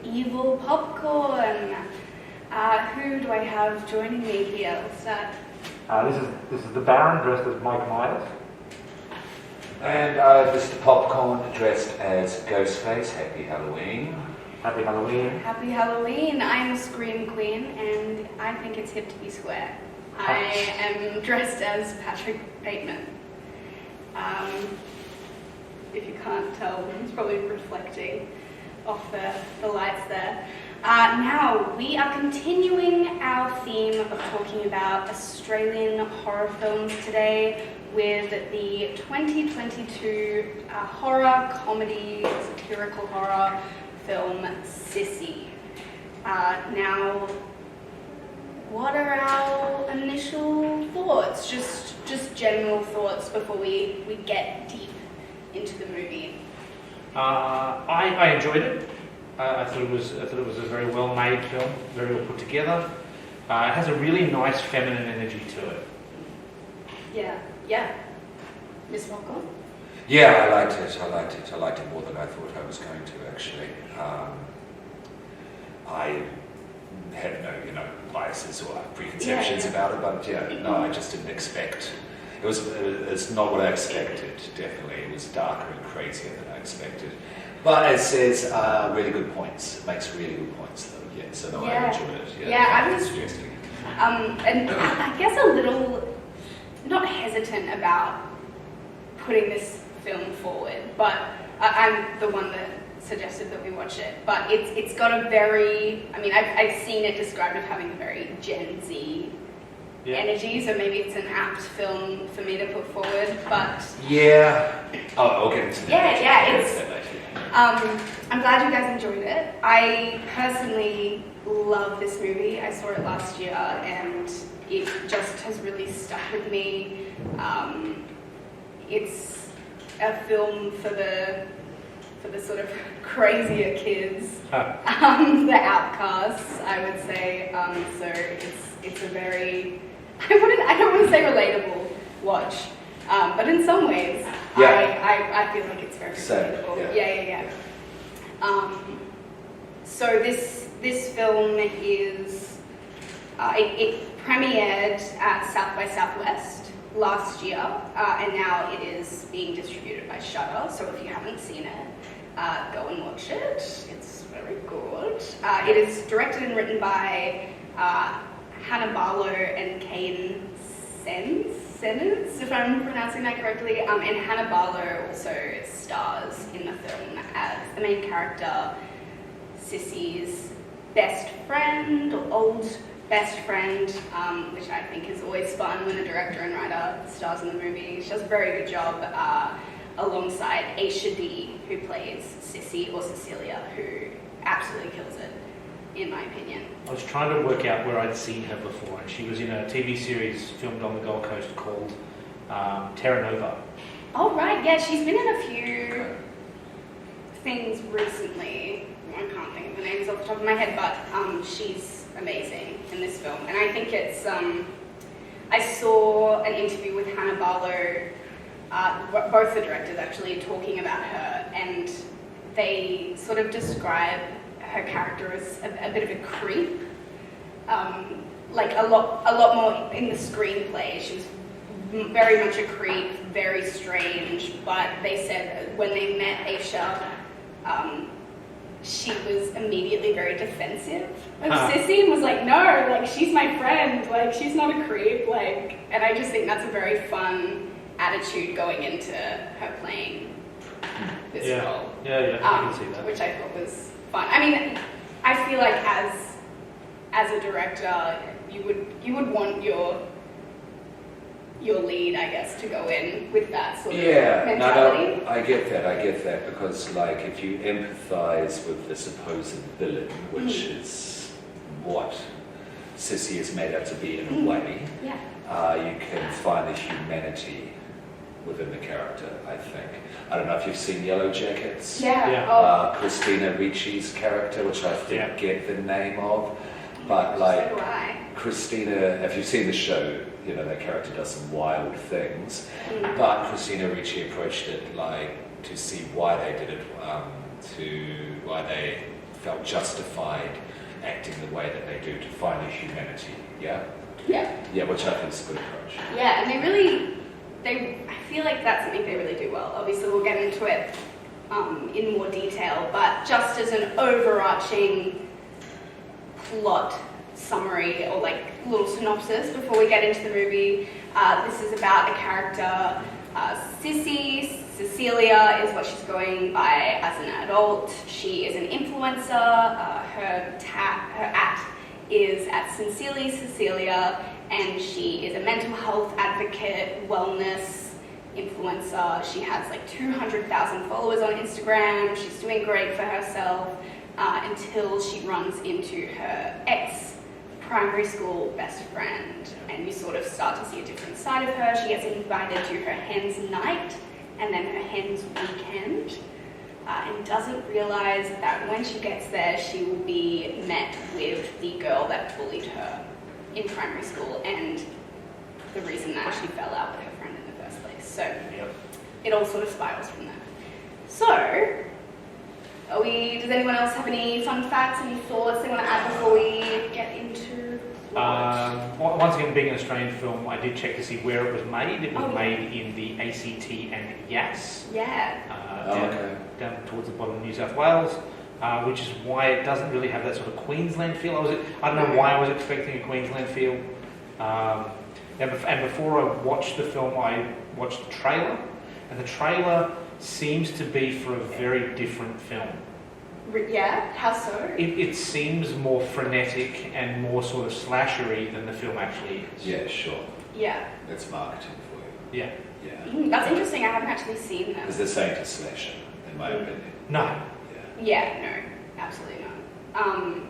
evil popcorn. Who do I have joining me here? Let's start. This is the Baron dressed as Mike Myers. And this is the Popcorn dressed as Ghostface. Happy Halloween. Happy Halloween. Happy Halloween. I'm Scream Queen, and I think it's hip to be square. I am dressed as Patrick Bateman. If you can't tell, it's probably reflecting off the lights there. Now, we are continuing our theme of talking about Australian horror films today with the 2022 horror, comedy, satirical horror film Sissy. Now, what are our initial thoughts? Just general thoughts before we get deep into the movie. I enjoyed it. I thought it was a very well made film, very well put together. It has a really nice feminine energy to it. Yeah. Miss Popcorn? Yeah, I liked it. I liked it more than I thought I was going to, actually. I had no, biases or preconceptions about it, but I just didn't expect. It's not what I expected, definitely. It was darker and crazier than I expected. But it says really good points. It makes really good points, though. Yeah, so no, I enjoyed it. I was suggesting it. and I guess a little not hesitant about putting this film forward, but I'm the one that suggested that we watch it. But it's got a very, I've seen it described as having a very Gen Z energy, so maybe it's an apt film for me to put forward. But I'll get into that. I'm glad you guys enjoyed it. I personally love this movie. I saw it last year and it just has really stuck with me. It's a film for the sort of crazier kids, the outcasts, I would say. So it's a very, I don't want to say relatable watch, but in some ways, I feel like it's very relatable. Yeah. So this film is, it premiered at South by Southwest last year, and now it is being distributed by Shudder. So if you haven't seen it, go and watch it. It's very good. It is directed and written by Hannah Barlow and Kane Senners, if I'm pronouncing that correctly. And Hannah Barlow also stars in the film as the main character, Sissy's best friend, or old best friend, which I think is always fun when a director and writer stars in the movie. She does a very good job alongside Aisha D, who plays Sissy, or Cecilia, who absolutely kills it, in my opinion. I was trying to work out where I'd seen her before, and she was in a TV series filmed on the Gold Coast called Terra Nova. Oh, right, yeah, she's been in a few things recently. I can't think of the names off the top of my head, but she's amazing in this film. And I think it's, I saw an interview with Hannah Barlow, both the directors actually, talking about her, and they sort of describe her character as a bit of a creep. Like a lot more in the screenplay. She was very much a creep, very strange, but they said when they met Aisha, she was immediately very defensive of Sissy and was like, no, like, she's my friend, like, she's not a creep, like, and I just think that's a very fun attitude going into her playing this role. Yeah, I can see that. Which I thought was fun. I mean, I feel like as a director, you would want your lead, I guess, to go in with that sort of mentality. No, I get that, because, like, if you empathise with the supposed villain, which is what Sissy is made out to be in a way, you can find the humanity within the character, I think. I don't know if you've seen Yellow Jackets. Christina Ricci's character, which I forget the name of, but like Christina, if you've seen the show, you know, that character does some wild things, but Christina Ricci approached it like to see why they did it, why they felt justified acting the way that they do to find humanity. Yeah? Yeah. Yeah, which I think is a good approach. Yeah, and I feel like that's something they really do well. Obviously, we'll get into it in more detail, but just as an overarching plot summary or like little synopsis before we get into the movie, this is about a character, Sissy. Cecilia is what she's going by as an adult. She is an influencer. Her @ is at Sincerely Cecilia, and she is a mental health advocate, wellness influencer. She has like 200,000 followers on Instagram. She's doing great for herself until she runs into her ex-primary school best friend, and you sort of start to see a different side of her. She gets invited to her hen's night and then her hen's weekend, and doesn't realise that when she gets there, she will be met with the girl that bullied her in primary school and the reason that she fell out with her friend in the first place. So it all sort of spirals from there. So, does anyone else have any fun facts, any thoughts they want to add before we get into once again, being an Australian film, I did check to see where it was made. It was made in the ACT and Yass. Yeah. Down towards the bottom of New South Wales, which is why it doesn't really have that sort of Queensland feel. I don't know why I was expecting a Queensland feel. And before I watched the film, I watched the trailer, and the trailer seems to be for a very different film. Yeah? How so? It seems more frenetic and more sort of slashery than the film actually is. Yeah, sure. Yeah. That's marketing for you. Yeah. Yeah. That's interesting. I haven't actually seen them. Because they're saying to slasher, in my opinion. No. Yeah. Yeah, no, absolutely not.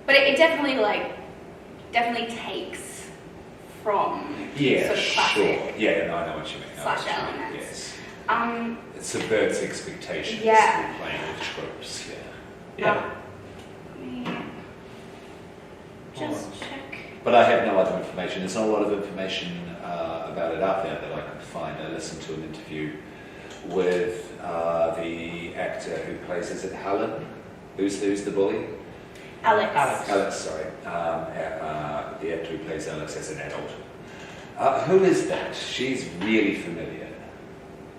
But it definitely takes from Yeah, sort of classic sure. Yeah, no, I know what you mean. slasher elements. Yes. Um, It subverts expectations. Yeah. Through playing with tropes. Yeah. Yeah. Let me just check. But I have no other information. There's not a lot of information about it out there that I could find. I listened to an interview with the actor who plays, is it Helen? Who's the bully? Alex. Alex, sorry. The actor who plays Alex as an adult. Who is that? She's really familiar.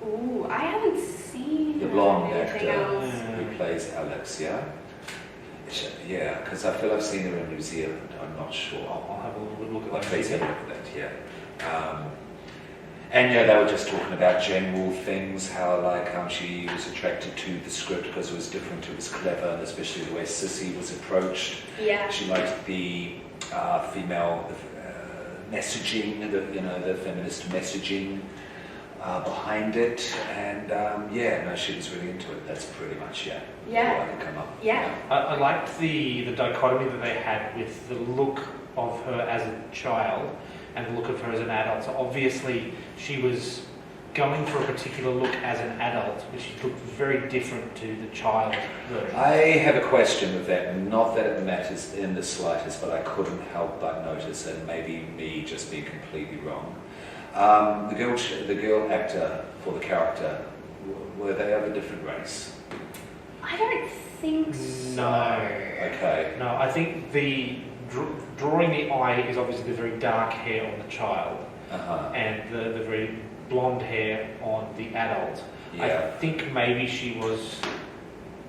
Ooh, I haven't seen The blonde anything actor else. who plays Alex, yeah? Yeah, because I feel I've seen her in New Zealand. I'm not sure. I'll have a little look at I'll that. please have a look at that, yeah. And yeah, they were just talking about general things, how she was attracted to the script because it was different, it was clever, and especially the way Sissy was approached. Yeah. She liked the female messaging, the feminist messaging behind it, and she was really into it. That's pretty much Yeah. all I can come up. Yeah. I liked the dichotomy that they had with the look of her as a child and the look of her as an adult. So obviously she was going for a particular look as an adult, which looked very different to the child version. I have a question with that, not that it matters in the slightest, but I couldn't help but notice, and maybe me just being completely wrong. The girl actor for the character, were they of a different race? I don't think so. No. Okay. No, I think the drawing the eye is obviously the very dark hair on the child and the very blonde hair on the adult. Yeah. I think maybe she was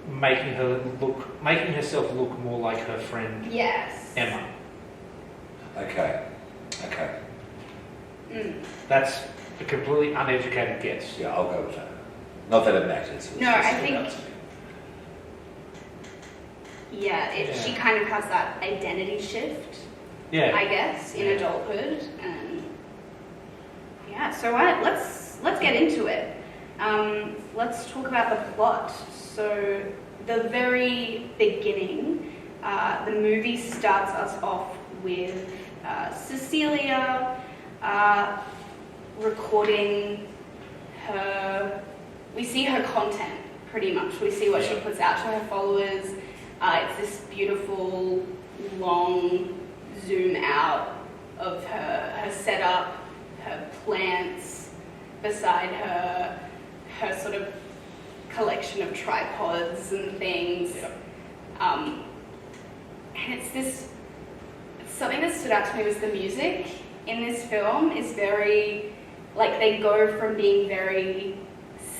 making herself look more like her friend Yes. Emma. Okay. That's a completely uneducated guess. Yeah, I'll go with that. Not that it matters. No, I think- She kind of has that identity shift, Yeah. I guess, in adulthood, and so let's get into it. Let's talk about the plot. So the very beginning, the movie starts us off with Cecilia recording we see her content pretty much. We see what she puts out to her followers. It's this beautiful, long zoom out of her setup, her plants beside her sort of collection of tripods and things. And it's something that stood out to me was the music in this film is very, like, they go from being very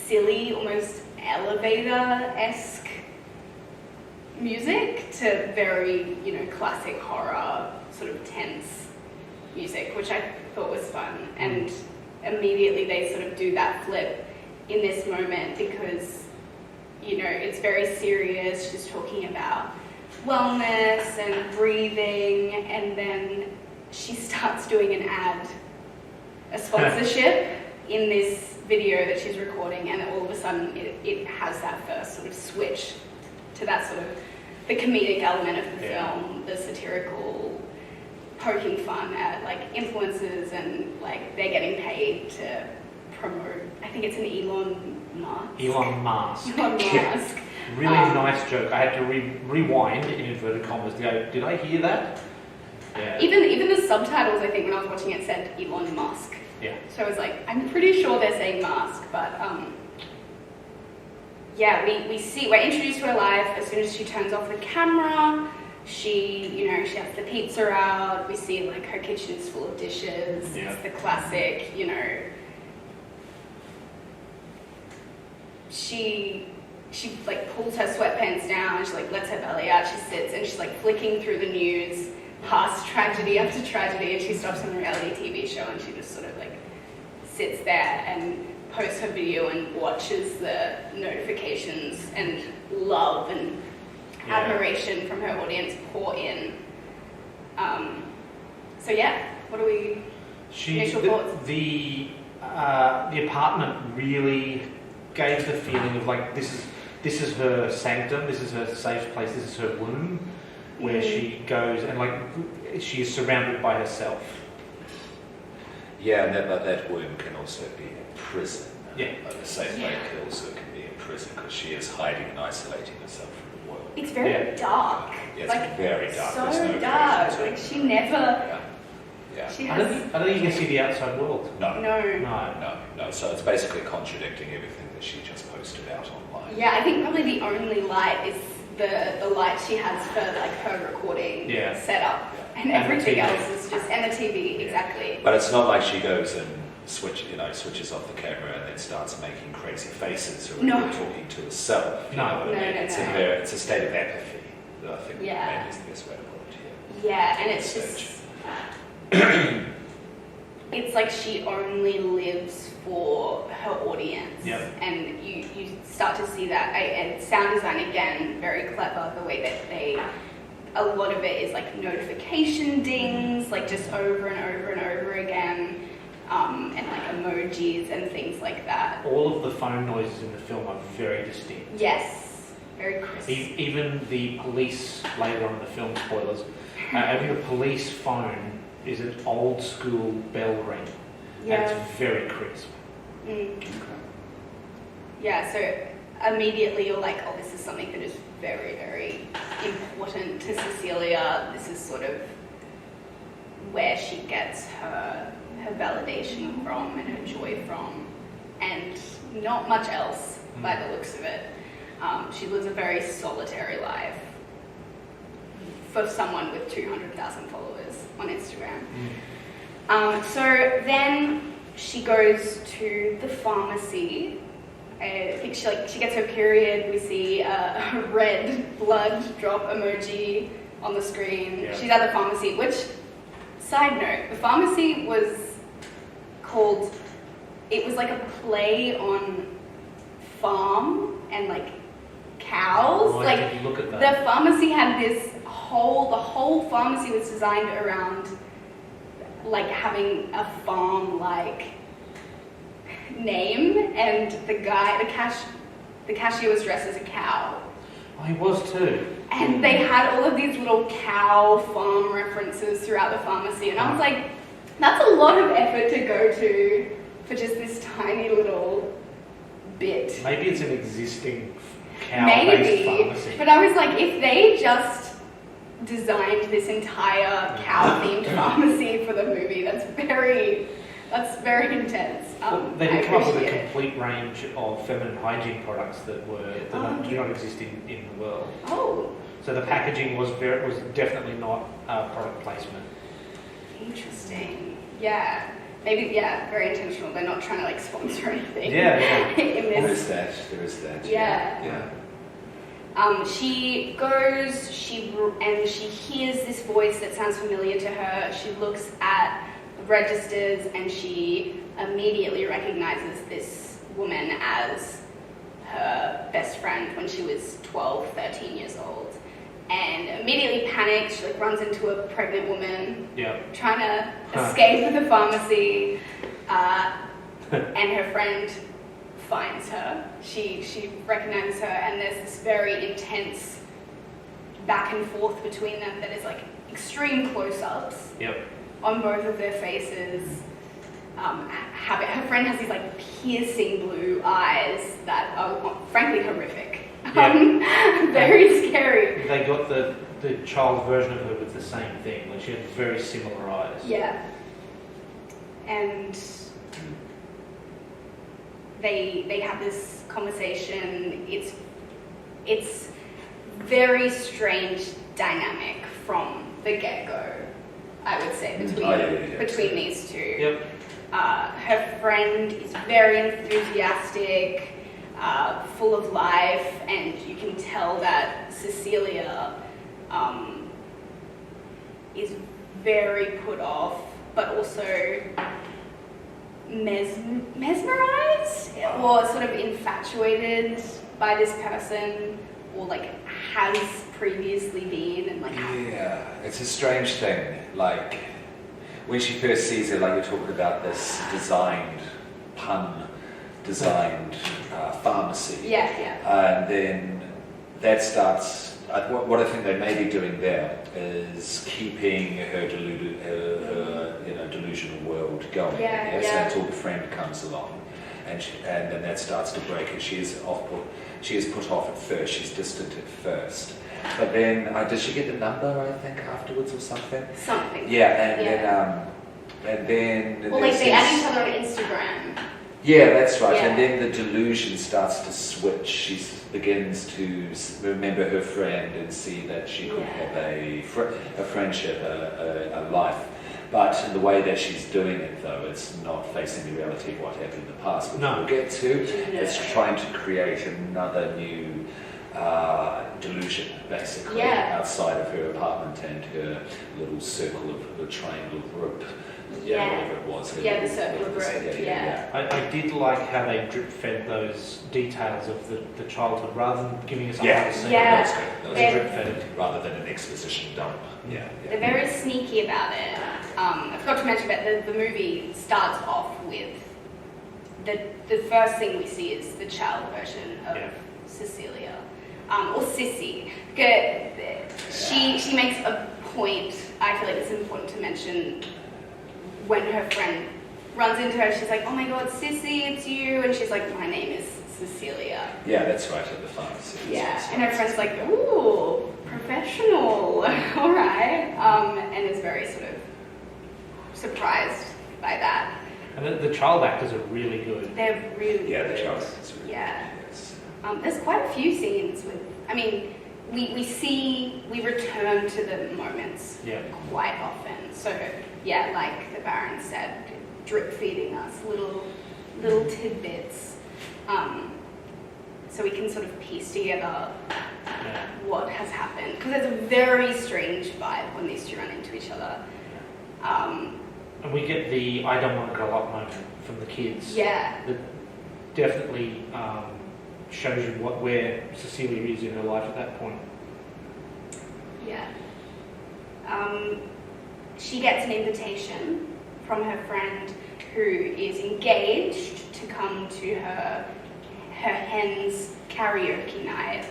silly, almost elevator-esque music to very, classic horror, sort of tense music, which I thought was fun. And immediately they sort of do that flip in this moment because, it's very serious. She's talking about wellness and breathing, and then she starts doing an ad, a sponsorship in this video that she's recording, and all of a sudden it has that first sort of switch to that sort of the comedic element of the film, the satirical poking fun at like influencers and like they're getting paid to promote. I think it's an Elon Musk. Elon Musk. Yeah. Really nice joke. I had to rewind in inverted commas. Did I hear that? Yeah. Even the subtitles, I think, when I was watching it said Elon Musk. Yeah. So I was like, I'm pretty sure they're saying Musk, but we're introduced to her life as soon as she turns off the camera. She has the pizza out. We see like her kitchen's full of dishes. Yeah. It's the classic, She like pulls her sweatpants down and she like lets her belly out. She sits and she's like flicking through the news past tragedy after tragedy, and she stops on a reality TV show and she just sort of like sits there and posts her video and watches the notifications and love and admiration from her audience pour in. What are we? Initial thoughts? The apartment really gave the feeling of like this is her sanctum, this is her safe place, this is her womb, where she goes and like she is surrounded by herself. Yeah, and that womb can also be a prison. Yeah. Like the same way it also can be a prison because she is hiding and isolating herself from the world. It's very dark. Yeah, it's like, very dark. So There's no dark. connection Like to she it. never. Yeah. She I has. don't think you can see the outside world. No. So it's basically contradicting everything that she just posted out online. Yeah, I think probably the only light is the light she has for like her recording setup, and everything else is just and the TV exactly. But it's not like she goes and switches off the camera and then starts making crazy faces or talking to herself. You know what I mean? It's a state of apathy that I think maybe is the best way to put it here. Yeah, and it's just. It's like she only lives for her audience, and you start to see that. And sound design again, very clever. The way that a lot of it is like notification dings, like just over and over and over again, and like emojis and things like that. All of the phone noises in the film are very distinct. Yes, very crisp. Even the police later on in the film, spoilers. Having a police phone is an old school bell ring. Yeah. And it's very crisp. Okay. Yeah, so immediately you're like, oh, this is something that is very, very important to Cecilia. This is sort of where she gets her validation from and her joy from, and not much else by the looks of it. She lives a very solitary life for someone with 200,000 followers on Instagram. So then she goes to the pharmacy. I think she gets her period. We see a red blood drop emoji on the screen. Yeah. She's at the pharmacy, which, side note, the pharmacy was called, it was like a play on farm and like cows. Oh, like I didn't look at that. the pharmacy had the whole pharmacy was designed around like having a farm like name, and the cashier was dressed as a cow. Oh, he was too. And they had all of these little cow farm references throughout the pharmacy, and I was like, that's a lot of effort to go to for just this tiny little bit. Maybe it's an existing cow-based pharmacy. But I was like, if they just designed this entire cow-themed pharmacy for the movie, that's very intense. Well, they did come up with a complete range of feminine hygiene products that do not exist in the world. Oh. So the packaging was definitely not product placement. Interesting. Yeah. Maybe, yeah, very intentional. They're not trying to like sponsor anything. Yeah, yeah. in There this. is that. There is that. Yeah. She goes, and she hears this voice that sounds familiar to her. She looks at the registers and she immediately recognizes this woman as her best friend when she was 12, 13 years old. And immediately panicked, she like runs into a pregnant woman trying to escape the pharmacy, and her friend finds her. She recognizes her, and there's this very intense back and forth between them that is like extreme close-ups on both of their faces. Her friend has these like piercing blue eyes that are frankly horrific. Very scary. They got the child version of her with the same thing. Like she had very similar eyes. Yeah. And they have this conversation. It's very strange dynamic from the get-go, I would say, between these two. Yep. Her friend is very enthusiastic, full of life, and you can tell that Cecilia is very put off, but also mesmerized or sort of infatuated by this person, or like has previously been, and like it's a strange thing. Like when she first sees her, like you're talking about this designed pharmacy. And then that starts. What I think they may be doing there is keeping her delusional world going. So until the friend comes along, and then that starts to break her. She is put off at first. She's distant at first, but then does she get the number? I think afterwards or something. And then well, like they add each other on Instagram. Yeah, that's right. And then the delusion starts to switch. She begins to remember her friend and see that she could have a friendship, a life. But in the way that she's doing it, though, it's not facing the reality of what happened in the past, which we'll get to. It's trying to create another new delusion, basically, outside of her apartment and her little circle of the triangle group. Whatever it was. The circle of rope, I did like how they drip-fed those details of the childhood, rather than giving us a whole scene. That was drip-fed rather than an exposition dump. They're very sneaky about it. I forgot to mention that the movie starts off with the first thing we see is the child version of Cecilia, or Sissy. She makes a point, I feel like it's important to mention, when her friend runs into her, she's like, "Oh my God, Sissy, it's you," and she's like, "My name is Cecilia." Yeah, that's right, at the pharmacy. And her friend's like, "Ooh, professional, all right," and is very sort of surprised by that. And the child actors are really good. They're really good. The child actors are really good. There's quite a few scenes with, I mean, we return to the moments quite often. So like the Baron said, drip feeding us little tidbits, so we can sort of piece together what has happened. Because there's a very strange vibe when these two run into each other. And we get the "I don't want to grow up" moment from the kids. That definitely shows you where Cecilia is in her life at that point. She gets an invitation from her friend who is engaged to come to her hen's karaoke night.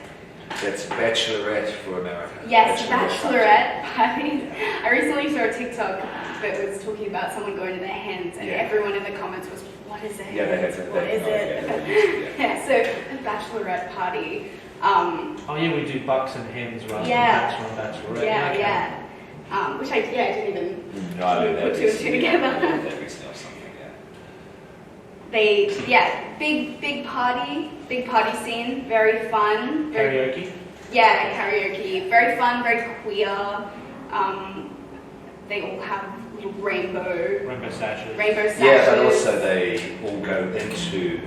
That's bachelorette for America. Yes, bachelorette party. I recently saw a TikTok that was talking about someone going to their hens, and everyone in the comments was, "What is a hen? What is it?" So a bachelorette party. We do bucks and hens rather than bachelor and bachelorette. Which I didn't even put two and two together. Big party scene, very fun. Karaoke? Yeah, karaoke. Very fun, very queer. They all have little Rainbow sashes. Yeah, but also they all go into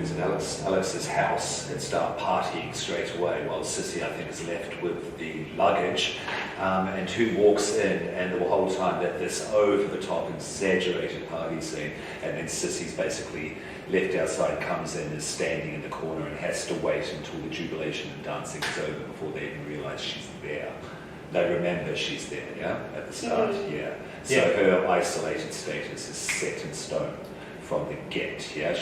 Alex's house and start partying straight away, while Sissy, I think, is left with the luggage. And who walks in, and the whole time that this over-the-top, exaggerated party scene, and then Sissy's basically left outside, comes in, is standing in the corner, and has to wait until the jubilation and dancing is over before they even realise she's there. They remember she's there, yeah, at the start, yeah. So her isolated status is set in stone from the get, yeah.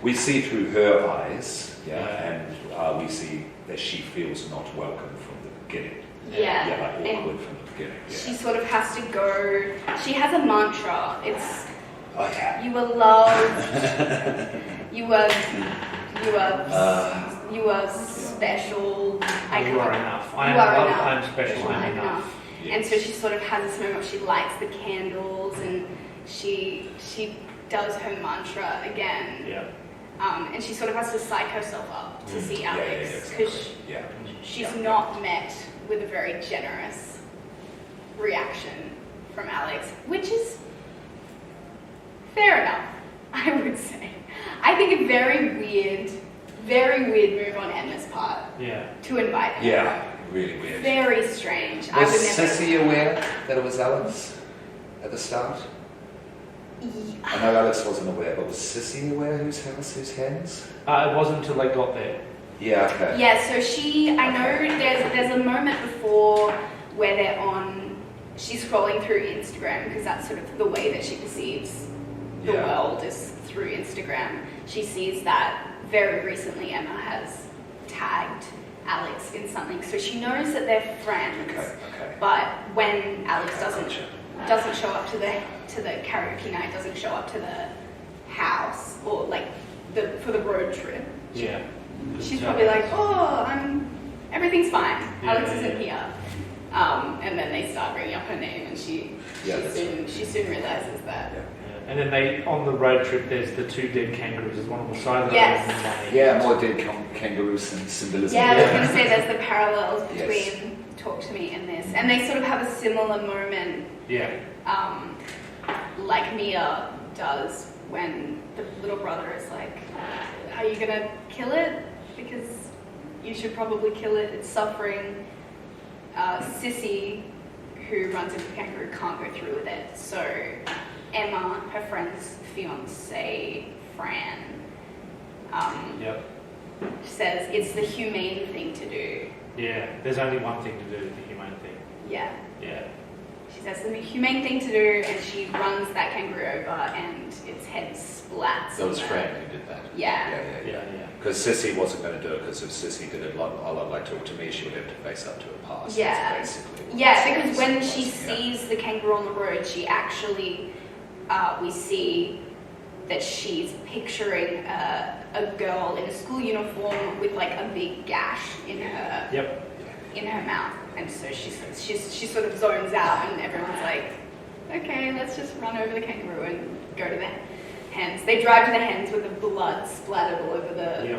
We see through her eyes, yeah, and we see that she feels not welcome from the beginning. Yeah, like awkward from the beginning. Yeah. She sort of has to go. She has a mantra. It's you are loved. You are special. You are enough. I am loved, I am special, I am enough. Yes. And so she sort of has this moment where she lights the candles and she does her mantra again. Yeah. And she sort of has to psych herself up to see Alex because she's not met with a very generous reaction from Alex, which is fair enough, I would say. I think a very weird move on Emma's part. Yeah. To invite her. Yeah, really weird. Very strange. Was Sissy aware that it was Alex at the start? I know Alex wasn't aware, but was Sissy aware whose hands? It wasn't until they got there. Yeah, okay. Yeah, so I know there's a moment before where she's scrolling through Instagram because that's sort of the way that she perceives the world is through Instagram. She sees that very recently Emma has tagged Alex in something, so she knows that they're friends. Okay. But when Alex doesn't show up to the karaoke night, doesn't show up to the house or like for the road trip. Yeah. She's probably like, everything's fine. Alex isn't here. And then they start bringing up her name, and she soon realizes that. Yeah. And then on the road trip, there's the two dead kangaroos. There's one on the side of the road and one on the Yeah, more dead kangaroos symbolism. Yeah, I was going to say there's the parallels between Talk to Me and this. And they sort of have a similar moment. Yeah. Like Mia does when the little brother is like, are you going to kill it? Because you should probably kill it. It's suffering. Sissy, who runs into the kangaroo, can't go through with it. So Emma, her friend's fiance, Fran, says it's the humane thing to do. Yeah, there's only one thing to do, the humane thing. Yeah. Yeah. She says it's the humane thing to do, and she runs that kangaroo over, and its head splats. That was Fran who did that. Yeah. Because Sissy wasn't going to do it, because if Sissy did it a lot like Talk to Me, she would have to face up to her past. Yeah. Basically. Yeah, because when she sees the kangaroo on the road, she actually, we see that she's picturing a girl in a school uniform with like a big gash in her mouth, and so she sort of zones out, and everyone's like, okay, let's just run over the kangaroo and go to the hens. They drive to the hens with the blood splattered all over the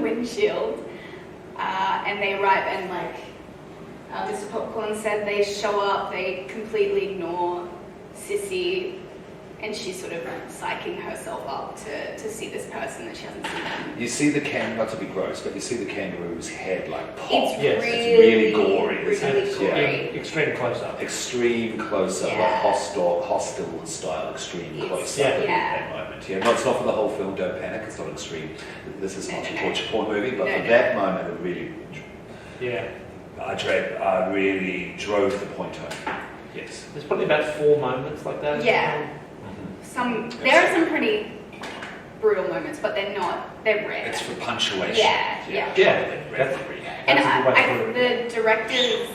windshield, and they arrive, and like Mr. Popcorn said, they show up, they completely ignore Sissy, and she's sort of psyching herself up to see this person that she hasn't seen. You see the not to be gross, but you see the kangaroo's head like pop. It's really gory. Really gory. Extreme close-up. Extreme close-up, like hostile style, extreme close-up at that moment. Yeah, no, it's not for the whole film, don't panic, it's not extreme. This is not a torture porn movie, but for that moment it really... Yeah. I really drove the point home. Yes. There's probably about 4 moments like that. Yeah. There are some pretty brutal moments, but they're rare. It's for punctuation. Yeah. And the directors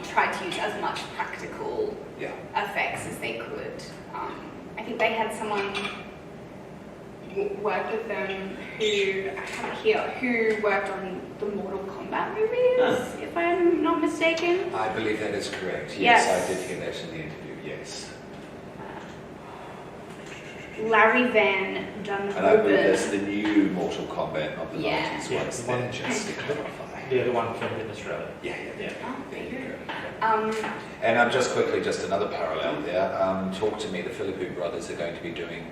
tried to use as much practical effects as they could. I think they had someone work with them who worked on the Mortal Kombat movies, if I'm not mistaken. I believe that is correct. Yes, I did hear that in the interview. Yes. Larry Van Dunhoven. And I believe that's the new Mortal Kombat, not the 90s ones. Just to clarify. Yeah, the one filmed in Australia. Yeah. Oh, There you go. Yeah. Just quickly, just another parallel there. Talk to me. The Philippou brothers are going to be doing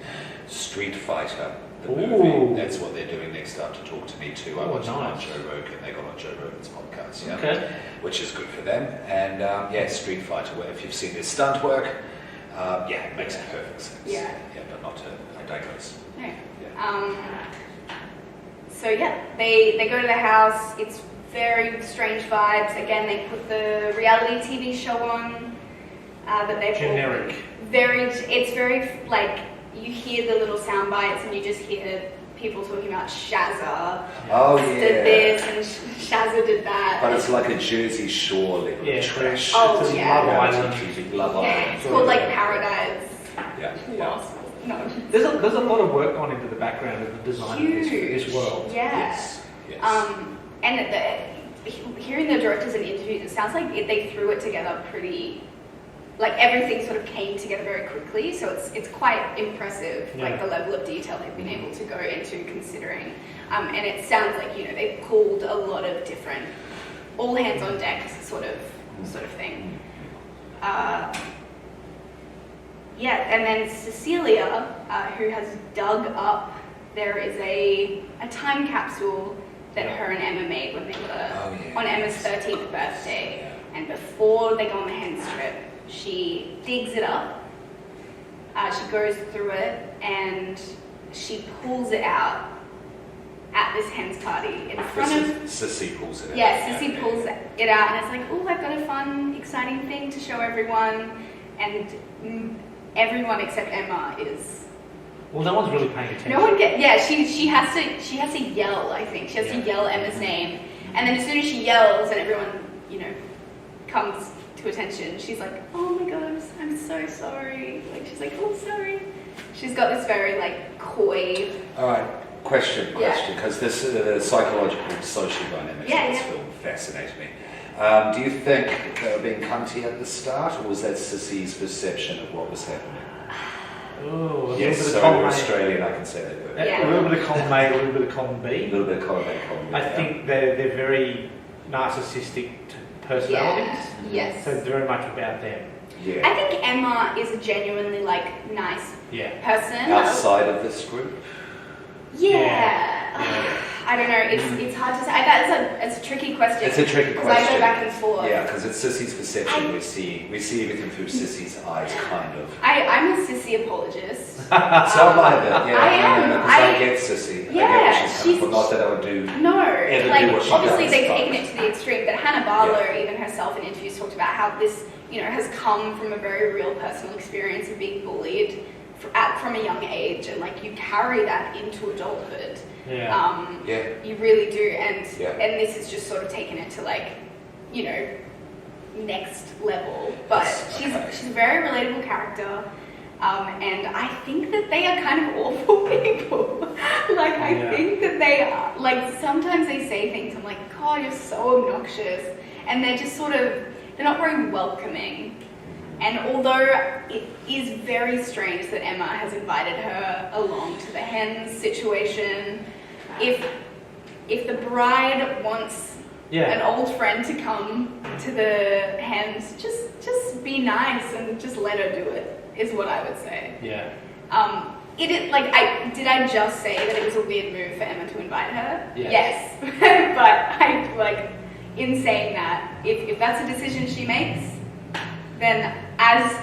Street Fighter, the movie. Ooh. That's what they're doing next up to Talk to Me too. I Oh, watched them on nice. Joe Rogan. They got on Joe Rogan's podcast. Yeah. Okay. Which is good for them. And yeah, Street Fighter. Where if you've seen their stunt work, yeah, it makes perfect sense. Yeah. But not to. I digress. No. Yeah. So yeah, they go to the house. It's very strange vibes. Again, they put the reality TV show on that they've Generic. It's very like you hear the little sound bites and you just hear people talking about Shazza Oh did this and Shazza did that. But it's like a Jersey Shore level Yeah, trash. Oh, it's a yeah. Love Reality Island. TV, Love Yeah, Island. it's called like Paradise Yeah. Lost. No. There's a lot of work gone into the background of the design of this world. Yeah. Yes. And hearing the directors and interviews, it sounds like they threw it together pretty, like everything sort of came together very quickly. So it's quite impressive, Yeah. like the level of detail they've been able to go into considering. And it sounds like they pulled a lot of different, all hands on deck sort of thing. Yeah, and then Cecilia, who has dug up, there is a time capsule that her and Emma made when they were on Emma's 13th birthday. Yeah. And before they go on the hen strip, she digs it up, she goes through it, and she pulls it out at this hen's party in front of... Sissy pulls it out. Yeah, Sissy pulls it out, and it's like, oh, I've got a fun, exciting thing to show everyone. And everyone except Emma is... Well, no one's really paying attention. No one get... Yeah, she has to yell, I think. She has to yell Emma's name. And then as soon as she yells and everyone, comes to attention, she's like, oh my God, I'm so sorry. Like, she's like, oh, sorry. She's got this very, coy... All right. Question, Yeah. because this psychological, social dynamics Yeah, of this yeah. film fascinate me. Do you think they were being cunty at the start, or was that Sissy's perception of what was happening? Ooh, a Yes, little bit so of column we're A. Australian, I can say that word. Yeah. A little bit of column A, a little bit of column A B. little bit of column A, column B. I think they're very narcissistic personalities. Yes. So it's very much about them. Yeah. I think Emma is a genuinely, nice Yeah. person. Outside of this group? Yeah. Yeah. I don't know. It's hard to say. It's a tricky question. It's a tricky because I go question. back and forth. Yeah, because it's Sissy's perception. I- we see everything through Sissy's eyes, kind of. I'm a Sissy apologist. So am I, but yeah, I am. because I get Sissy. I Yeah, get what she's coming she's- from. Not that I would do. No, do what she obviously does, they've but- taken it to the extreme. But Hannah Barlow, even herself in interviews, talked about how this, has come from a very real personal experience of being bullied from a young age, and you carry that into adulthood. Yeah. Yeah. You really do, and Yeah. and this is just sort of taken it to next level. But Yes, she's okay. a very relatable character, and I think that they are kind of awful people. I Yeah. think that they are sometimes they say things I'm like, God, you're so obnoxious, and they're just they're not very welcoming. And although it is very strange that Emma has invited her along to the hens situation, if the bride wants an old friend to come to the hens, just be nice and just let her do it, is what I would say. Yeah. It is did I just say that it was a weird move for Emma to invite her? Yes. Yes. But in saying that, if that's a decision she makes, then as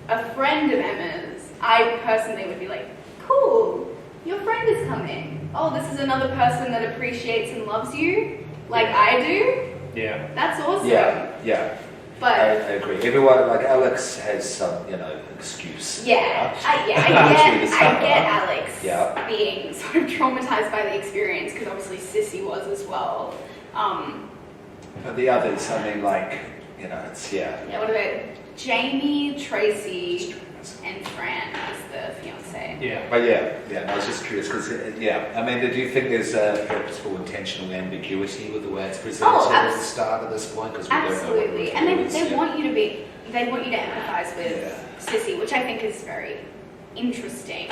a friend of Emma's, I personally would be like, cool, your friend is coming. Oh, this is another person that appreciates and loves you like I do. Yeah. That's awesome. Yeah. But I agree. Everyone, Alex has some, excuse. yeah, I get Alex Yeah. being sort of traumatized by the experience, because obviously Sissy was as well. But the others, it's, yeah. Yeah, what about Jamie, Tracy, and Fran as the fiance? Yeah. But I was just curious because, do you think there's a purposeful, intentional ambiguity with the way it's presented at the start at this point? Because we Absolutely, don't know what and they want you to empathize with Yeah. Sissy, which I think is very interesting.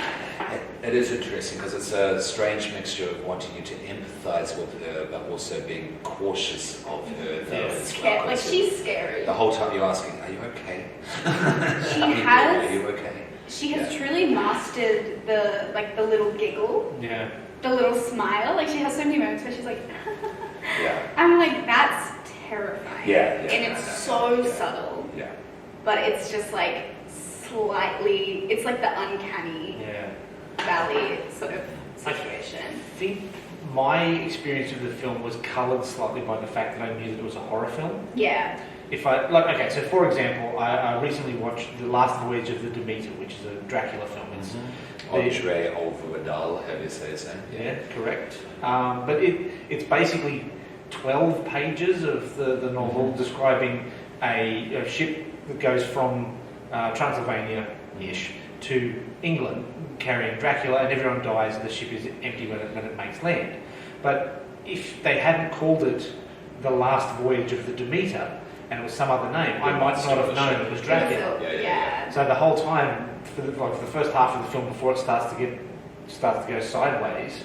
It is interesting because it's a strange mixture of wanting you to empathise with her, but also being cautious of her. Though, as well. Like she's scary. The whole time you're asking, "Are you okay? Are you okay?" She has truly mastered the little giggle. Yeah. The little smile. Like she has so many moments where she's like, Yeah. I'm like, that's terrifying. Yeah. And it's so subtle. Yeah. But it's just like slightly, it's like the uncanny valley sort of situation. I think my experience of the film was coloured slightly by the fact that I knew that it was a horror film. Yeah. If I like, okay, so for example, I recently watched The Last Voyage of the Demeter, which is a Dracula film. It's Andre Olvedal, how do you say his name? Yeah, correct. But it's basically 12 pages of the novel describing a ship that goes from Transylvania-ish to England carrying Dracula, and everyone dies and the ship is empty when it makes land. But if they hadn't called it The Last Voyage of the Demeter, and it was some other name, I might not have known it was Dracula. Yeah. So the whole time, for the first half of the film, before it starts to go sideways,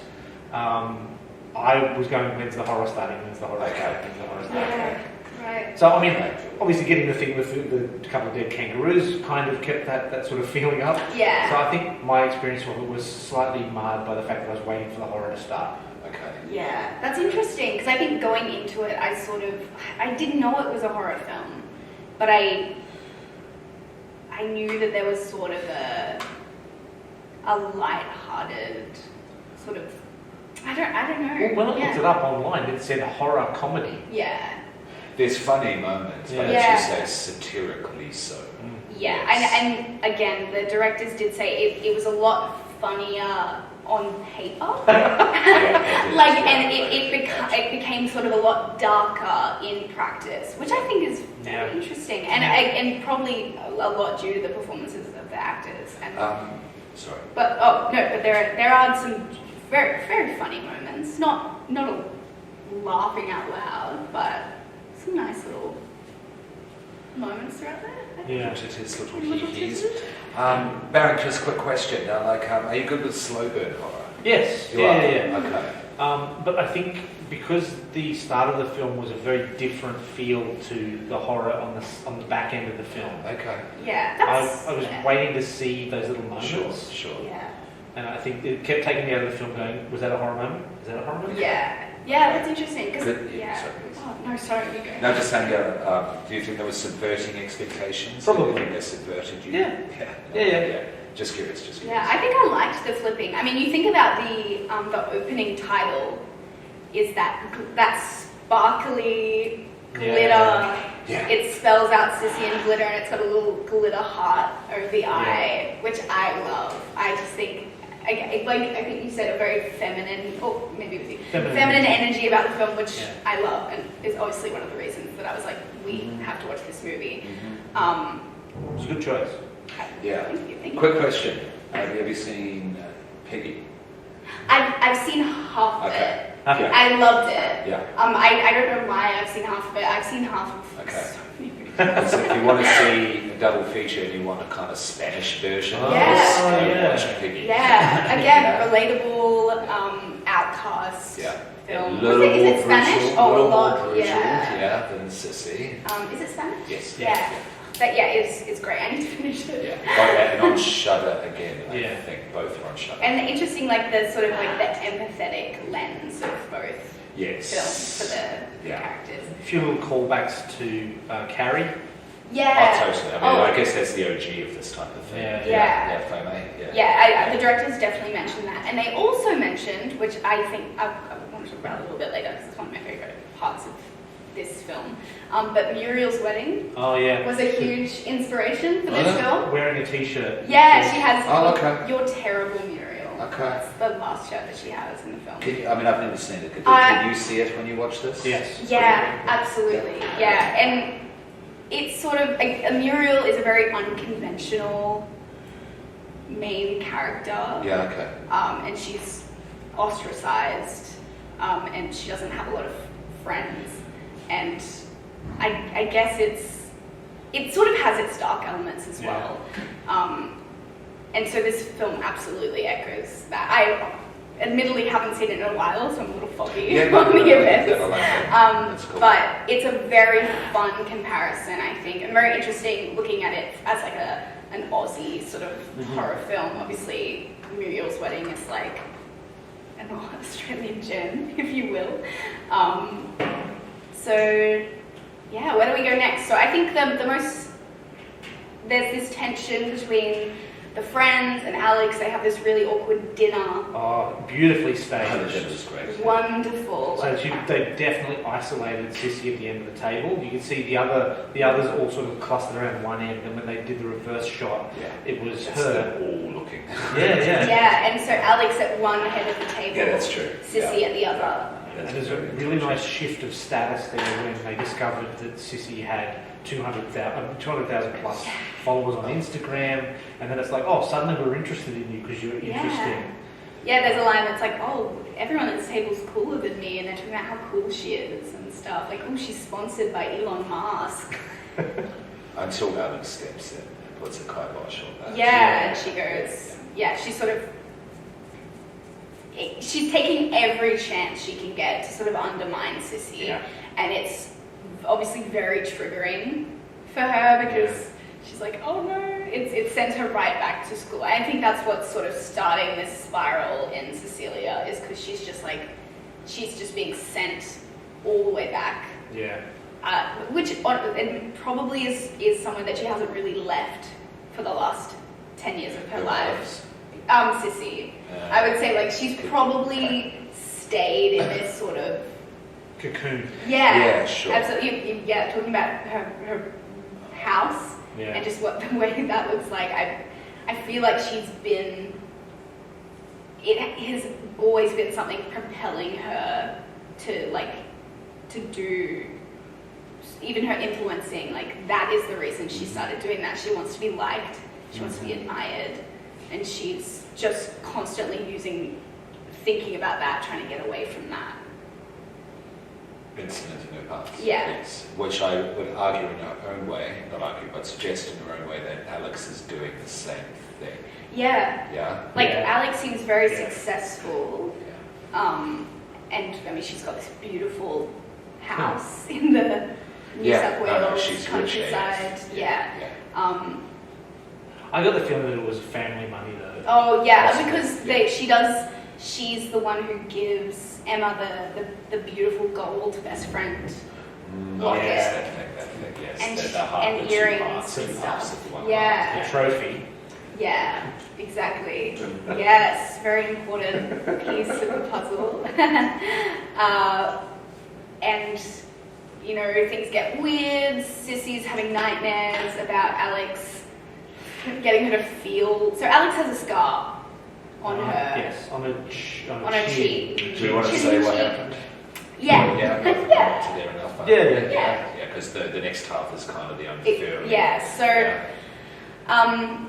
I was going, when's the horror starting? When's the horror starting? When's the horror starting? Yeah. Right. So I mean, obviously getting the thing with the couple of dead kangaroos kind of kept that sort of feeling up. Yeah. So I think my experience of it was slightly marred by the fact that I was waiting for the horror to start. Okay. Yeah, that's interesting because I think going into it, I didn't know it was a horror film, but I knew that there was sort of a light-hearted sort of, I don't know. Well, when I looked it up online, it said horror comedy. Yeah. There's funny moments, but as you say, satirically so. Yeah, Yes. and again, the directors did say it was a lot funnier on paper. It became sort of a lot darker in practice, which I think is very interesting, and probably a lot due to the performances of the actors. And sorry. but there are some very very funny moments, not laughing out loud, but some nice little moments throughout there. Yeah. His little hee-hees. Baron, just a quick question. Are you good with slow burn horror? Yes. You are? Yeah. Okay. But I think because the start of the film was a very different feel to the horror on the back end of the film. Okay. Yeah, I was waiting to see those little moments. Sure. Yeah. And I think it kept taking me out of the film going, was that a horror moment? Is that a horror moment? Yeah. Yeah, that's interesting. Cause, Good. yeah. Sorry, please. Oh, no, sorry, you go. No, just saying, do you think there was subverting expectations? Probably. Do you think they subverted you? Yeah. Just curious. Yeah, I think I liked the flipping. I mean, you think about the opening title is that sparkly glitter. Yeah. It spells out Sissy and glitter, and it's got a little glitter heart over the eye, which I love. I just think, I think you said a very feminine, or maybe it was you, feminine energy about the film, which I love, and is obviously one of the reasons that I was like, we have to watch this movie. It was a good choice. Yeah. Thank you. Quick question. Have you Seen Piggy? I've seen half of it. Okay. I loved it. Yeah. I don't know why I've seen half of it. I've seen half of Okay. so many movies. So if you want to see a double feature and you want a kind of Spanish version of Yeah. this, Oh, go yeah. watch Piggy. Yeah, again, relatable, outcast film. A little Is it more Spanish? brutal, Oh, a little more lot, brutal, yeah. than Sissy. Is it Spanish? Yes. Yeah. But yeah, it's great. I need to finish it. Yeah. And on Shudder again, I Yeah. think both are on Shudder. And the interesting, the sort of the empathetic lens of both Yes. films for the characters. A few little callbacks to Carrie. Yeah. Oh, totally. I mean, I guess that's the OG of this type of thing. Yeah. Fome. Yeah, the directors definitely mentioned that. And they also mentioned, which I think I want to talk about a little bit later because it's one of my favourite parts of this film, but Muriel's wedding Oh yeah. was a huge inspiration for this film. Wearing a t-shirt. Yeah, she has okay. Your Terrible Muriel. Okay. That's the last shirt that she has in the film. I've never seen it. Can you see it when you watch this? Yes. Yeah, absolutely. Yeah, and it's sort of, a Muriel is a very unconventional main character. Yeah, okay. And she's ostracized, and she doesn't have a lot of friends. And I guess it sort of has its dark elements as well. And so this film absolutely echoes that. I admittedly haven't seen it in a while, so I'm a little foggy on the events. I like that. That's cool. But it's a very fun comparison, I think, and very interesting looking at it as like an Aussie sort of horror film. Obviously, Muriel's Wedding is like an Australian gem, if you will. So, yeah, where do we go next? So I think the most, there's this tension between the friends and Alex. They have this really awkward dinner. Oh, beautifully Oh, the staged. dinner's great. Wonderful. So they definitely isolated Sissy at the end of the table. You can see the others all sort of clustered around one end, and when they did the reverse shot, it was It's her. them all looking. Yeah, and so Alex at one head of the table. Yeah, that's true. Sissy at the other. And there's a really nice shift of status there when they discovered that Sissy had 200,000 plus followers on Instagram, and then it's like, oh, suddenly we're interested in you because you're interesting. Yeah, there's a line that's like, oh, everyone at this table's cooler than me, and they're talking about how cool she is and stuff. Like, oh, she's sponsored by Elon Musk. Until Alex steps in and puts a kibosh on that. Yeah, and she goes, she's sort of, she's taking every chance she can get to sort of undermine Sissy. Yeah. And it's obviously very triggering for her because she's like, oh no, it sends her right back to school. I think that's what's sort of starting this spiral in Cecilia, is because she's just being sent all the way back. Yeah. Which and probably is somewhere that she hasn't really left for the last 10 years of her life. Sissy. I would say like she's probably stayed in this sort of Cocoon. yeah, sure. absolutely. Yeah, talking about her house and just what the way that looks like. I feel like it has always been something propelling her to do, even her influencing, like that is the reason she started doing that. She wants to be liked, she wants to be admired, and she's just constantly thinking about that, trying to get away from that. Incident in her past. Yeah. Yes. Which I would argue in her own way, not argue, but suggest in her own way that Alex is doing the same thing. Yeah. Yeah? Like, Yeah. Alex seems very Yeah. successful. Yeah. And I mean, she's got this beautiful house in the New South Wales No, she's rich, countryside. yeah. I got the feeling that it was family money though. Oh yeah, Possibly, because she's the one who gives Emma the beautiful gold best friend locket. Yes, that thing, yes. And the heart, and the two earrings hearts, and two halves stuff. of one Yeah. The trophy. Yeah, exactly. Yes, very important piece of the puzzle. And, you know, things get weird. Sissy's having nightmares about Alex getting her to feel. So Alex has a scar on her. Yes, on her cheek. Do you want to say what happened? Yeah. Yeah, I'm not Yeah. there enough. Yeah. Yeah, because the next half is kind of the unfurling.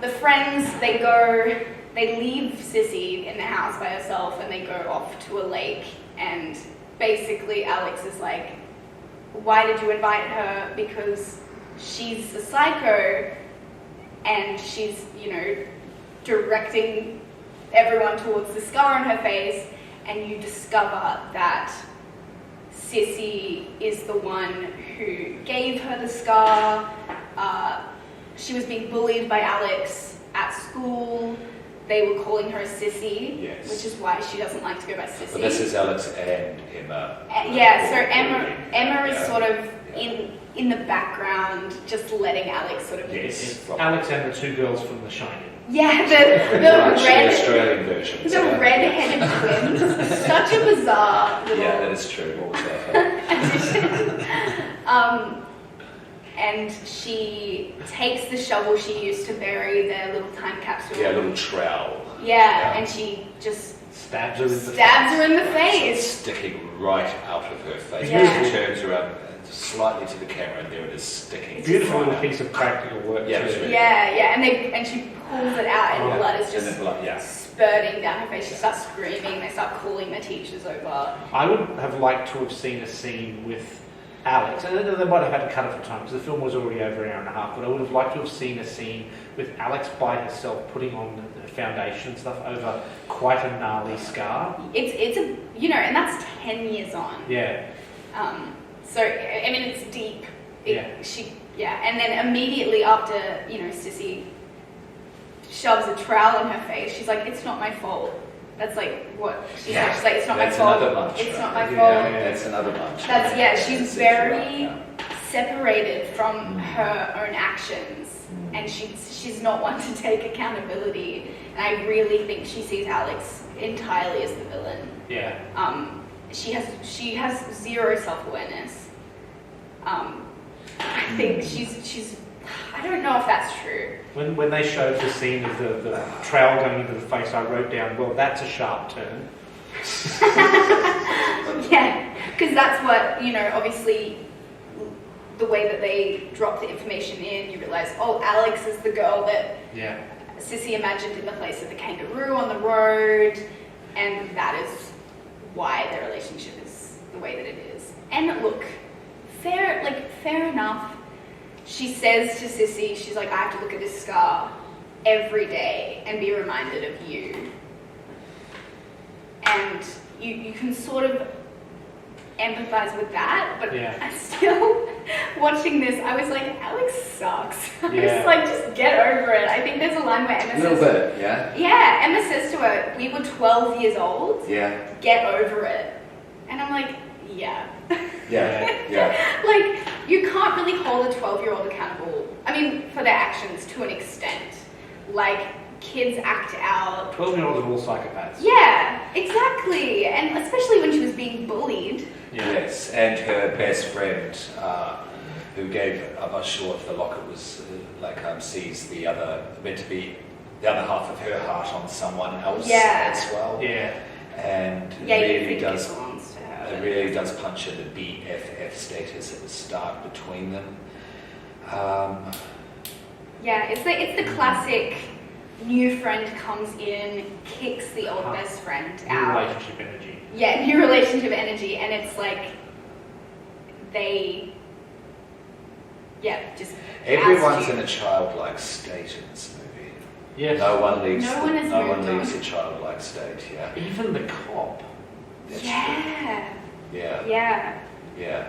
The friends, they leave Sissy in the house by herself and they go off to a lake, and basically Alex is like, why did you invite her? Because she's a psycho and she's, you know, directing everyone towards the scar on her face, and you discover that Sissy is the one who gave her the scar. She was being bullied by Alex at school. They were calling her a sissy, Yes. which is why she doesn't like to go by sissy. But this is Alex and Emma. So Emma is sort of in the background, just letting Alex sort of... Yes. Alex and the two girls from The Shining. Yeah, The the Australian version. the red-headed twins. Such a bizarre little... Yeah, that is true. What was that? And she takes the shovel she used to bury their little time capsule. Yeah, a little trowel. Yeah, and she just Stabs her in the stabs her in the So it's face. sticking right out of her face. Yeah. She turns around slightly to the camera, and there it is sticking. Beautiful right little out. piece of practical work Yeah, too. it's really- Yeah, and she pulls it out, and Yeah. blood is And just the blood, yeah. spurting down her face. She starts screaming. They start calling the teachers over. I would have liked to have seen a scene with Alex, and they might have had to cut it for time because the film was already over an hour and a half, but I would have liked to have seen a scene with Alex by herself putting on the foundation and stuff over quite a gnarly scar. It's a, and that's 10 years on. Yeah. So, I mean, it's deep. Yeah. And then immediately after, Sissy shoves a trowel in her face, she's like, it's not my fault. That's like what she said. She's like, it's not my fault. Another bunch, it's not my yeah, fault. That's another bunch. She's very separated from her own actions, and she's not one to take accountability. And I really think she sees Alex entirely as the villain. Yeah. She has zero self-awareness. I think she's I don't know if that's true. When they showed the scene of the trowel going into the face, I wrote down, well, that's a sharp turn. Yeah, because that's what, obviously the way that they drop the information in, you realise, oh, Alex is the girl that Sissy imagined in the place of the kangaroo on the road, and that is why their relationship is the way that it is. And look, fair enough. She says to Sissy, she's like, I have to look at this scar every day and be reminded of you. And you can sort of empathize with that, but I still, watching this, I was like, Alex sucks. I was like, just get over it. I think there's a line where Emma says... A little bit, yeah? Yeah, Emma says to her, we were 12 years old. Yeah. Get over it. And I'm like, yeah. Yeah. Like, you can't really hold a 12-year-old accountable, I mean, for their actions to an extent. Like, kids act out. 12-year-olds are all psychopaths. Yeah, exactly. And especially when she was being bullied. Yes, and her best friend, who gave, I'm not sure if the locket was sees meant to be the other half of her heart on someone else as well. Yeah. And it belongs to her. It really does punch in the BFF status at the start between them. It's the classic new friend comes in, kicks the old best friend out. New relationship energy. Yeah, new relationship energy, and it's like everyone's in a childlike state in this movie. Yes. No one leaves leaves a childlike state. Yeah. Even the cop. That's Yeah. true. Yeah. Yeah.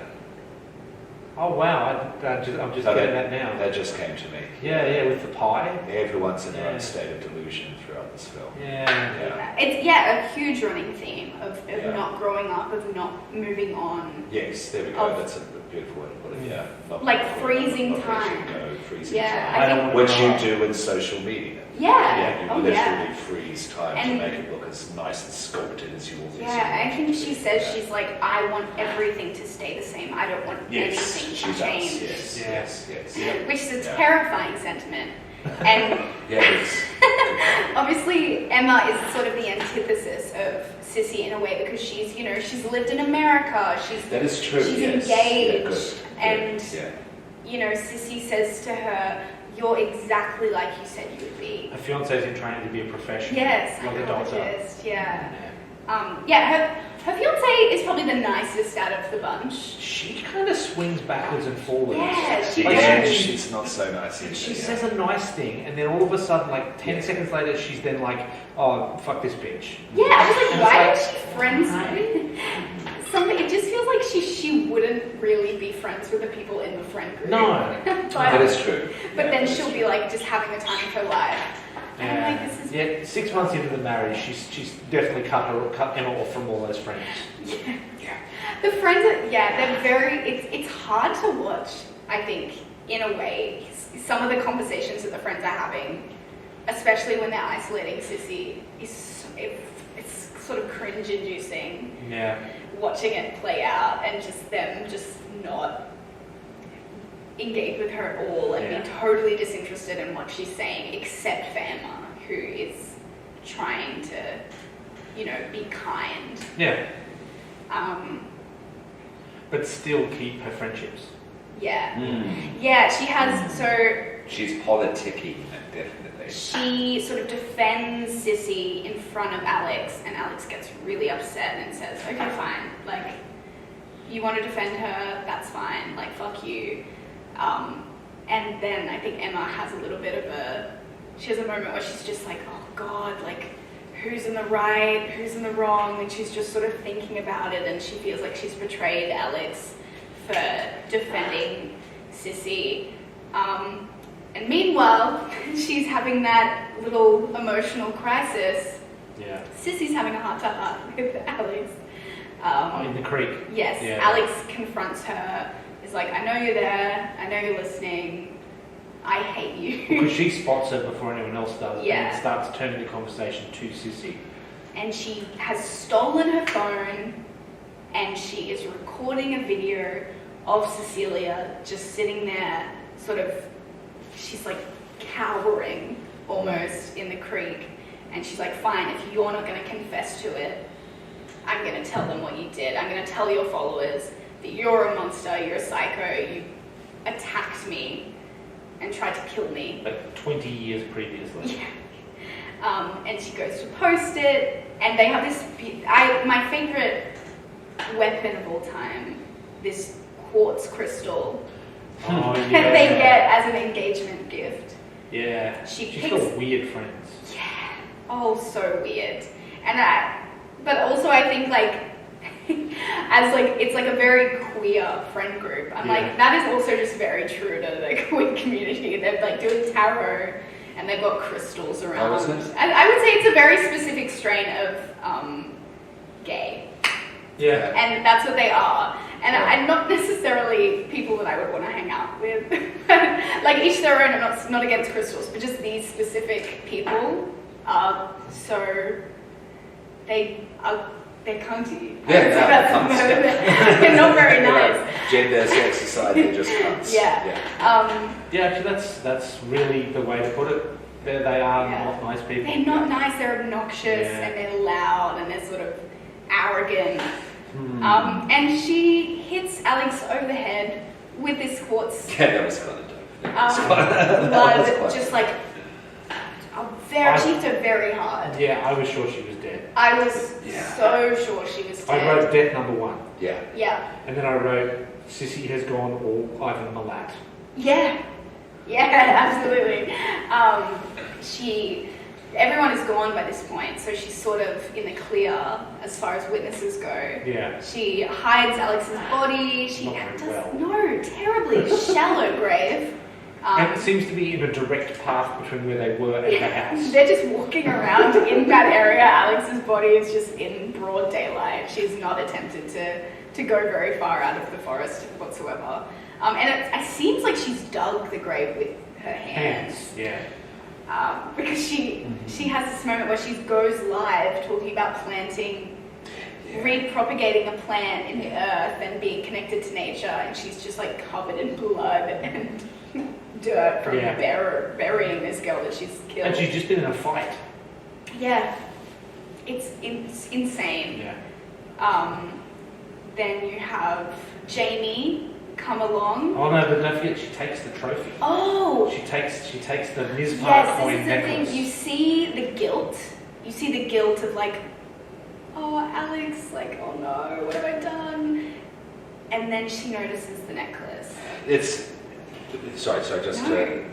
Oh wow! I'm just getting that now. That just came to me. Yeah, with the pie. Everyone's in their own state of delusion throughout this film. Yeah. It's a huge running theme of not growing up, of not moving on. Yes, there we go. That's a beautiful way to put it. Yeah. Like freezing time. Freezing Yeah, time. Which you do in social media. Yeah. You literally freeze time to make it look as nice and sculpted as you always do. Yeah, I think she says she's like, I want everything to stay the same. I don't want anything to change. Yes. Which is a terrifying sentiment. And obviously Emma is sort of the antithesis of Sissy in a way, because she's lived in America. That is true. She's engaged, and Sissy says to her, "You're exactly like you said you would be." Her fiance's in training to be a professional. Yes, like a doctor. Her fiance is probably the nicest out of the bunch. She kind of swings backwards and forwards. Yeah, she's not so nice either. She says a nice thing, and then all of a sudden, like 10 seconds later, she's then like, "Oh, fuck this bitch." Yeah, I was like, why is she friends with something? It just feels like she wouldn't really be friends with the people in the friend group. No, that is true. But then she'll be like just having the time of her life. And I'm like, this is 6 months into the marriage, she's definitely cut Emma off from all those friends. Yeah. The friends, they're very. It's hard to watch. I think in a way, some of the conversations that the friends are having, especially when they're isolating Sissy, it's sort of cringe-inducing. Yeah. Watching it play out and just them just not engage with her at all and be totally disinterested in what she's saying, except for Emma, who is trying to, be kind. Yeah. But still keep her friendships. Yeah. Yeah, she has, she's politicking, definitely. She sort of defends Sissy in front of Alex, and Alex gets really upset and says, okay, fine, like, you want to defend her, that's fine, like, fuck you. And then I think Emma has a little bit of she has a moment where she's just like, oh God, like, who's in the right, who's in the wrong, and she's just sort of thinking about it, and she feels like she's betrayed Alex for defending Sissy. And meanwhile, she's having that little emotional crisis. Yeah. Sissy's having a heart-to-heart with Alex. In the creek. Yes, Yeah. Alex confronts her, is like, I know you're there, I know you're listening, I hate you. Because she spots her before anyone else does. Yeah. And starts turning the conversation to Sissy. And she has stolen her phone, and she is recording a video of Cecilia just sitting there, sort of, she's like cowering almost in the creek. And she's like, fine, if you're not going to confess to it, I'm going to tell them what you did. I'm going to tell your followers that you're a monster, you're a psycho, you attacked me and tried to kill me. Like 20 years previously. Yeah. And she goes to post it, and they have this, my favorite weapon of all time, this quartz crystal Oh, yeah. that they get as an engagement gift. Yeah. She's got weird friends. Yeah. Oh, so weird. But also I think like, as like, it's like a very queer friend group. I'm like, that is also just very true to the queer community. They're like doing tarot, and they've got crystals around. Oh, isn't it? And I would say it's a very specific strain of gay. Yeah. And that's what they are. And I'm not necessarily people that I would want to hang out with. Like, each their own. I'm not against crystals, but just these specific people are so, they're cunty. They're not very nice. Gender, sex, society, they're just cunts. Yeah. Yeah, actually, that's really the way to put it. They are not nice people. They're not nice. They're obnoxious, and they're loud, and they're sort of arrogant. And she hits Alex over the head with this quartz. Yeah, that was kind of dope. Blood, just like she hit her very hard. Yeah, I was sure she was dead. I was so sure she was dead. I wrote death number 1. Yeah. Yeah. And then I wrote Sissy has gone all Ivan Milat. Yeah. Yeah, absolutely. Everyone is gone by this point, so she's sort of in the clear as far as witnesses go. Yeah. She hides Alex's body. She Not very does well. terribly shallow grave. And it seems to be in a direct path between where they were and the house. They're just walking around in that area. Alex's body is just in broad daylight. She's not attempted to go very far out of the forest whatsoever. And it seems like she's dug the grave with her hands. Yeah. Because she has this moment where she goes live talking about planting, repropagating a plant in the earth and being connected to nature, and she's just like covered in blood and dirt from burying this girl that she's killed. And she's just been in a fight. Yeah, it's insane. Yeah. Then you have Jamie come along. Oh no, but don't forget she takes the trophy. Oh! She takes the Mizpah Yes, coin this is the necklace. thing. You see the guilt. You see the guilt of like, oh, Alex, like, oh no, what have I done? And then she notices the necklace. Sorry,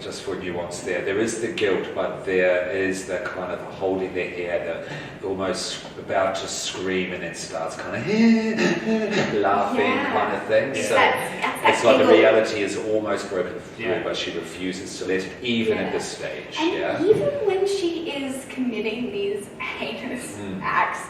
just for nuance there. There is the guilt, but there is the kind of holding their head, the almost about to scream, and it starts kind of laughing kind of thing. Yeah. So That's it's like the giggle. reality is almost broken through, Yeah. but she refuses to let it, even at this stage. And even when she is committing these heinous acts,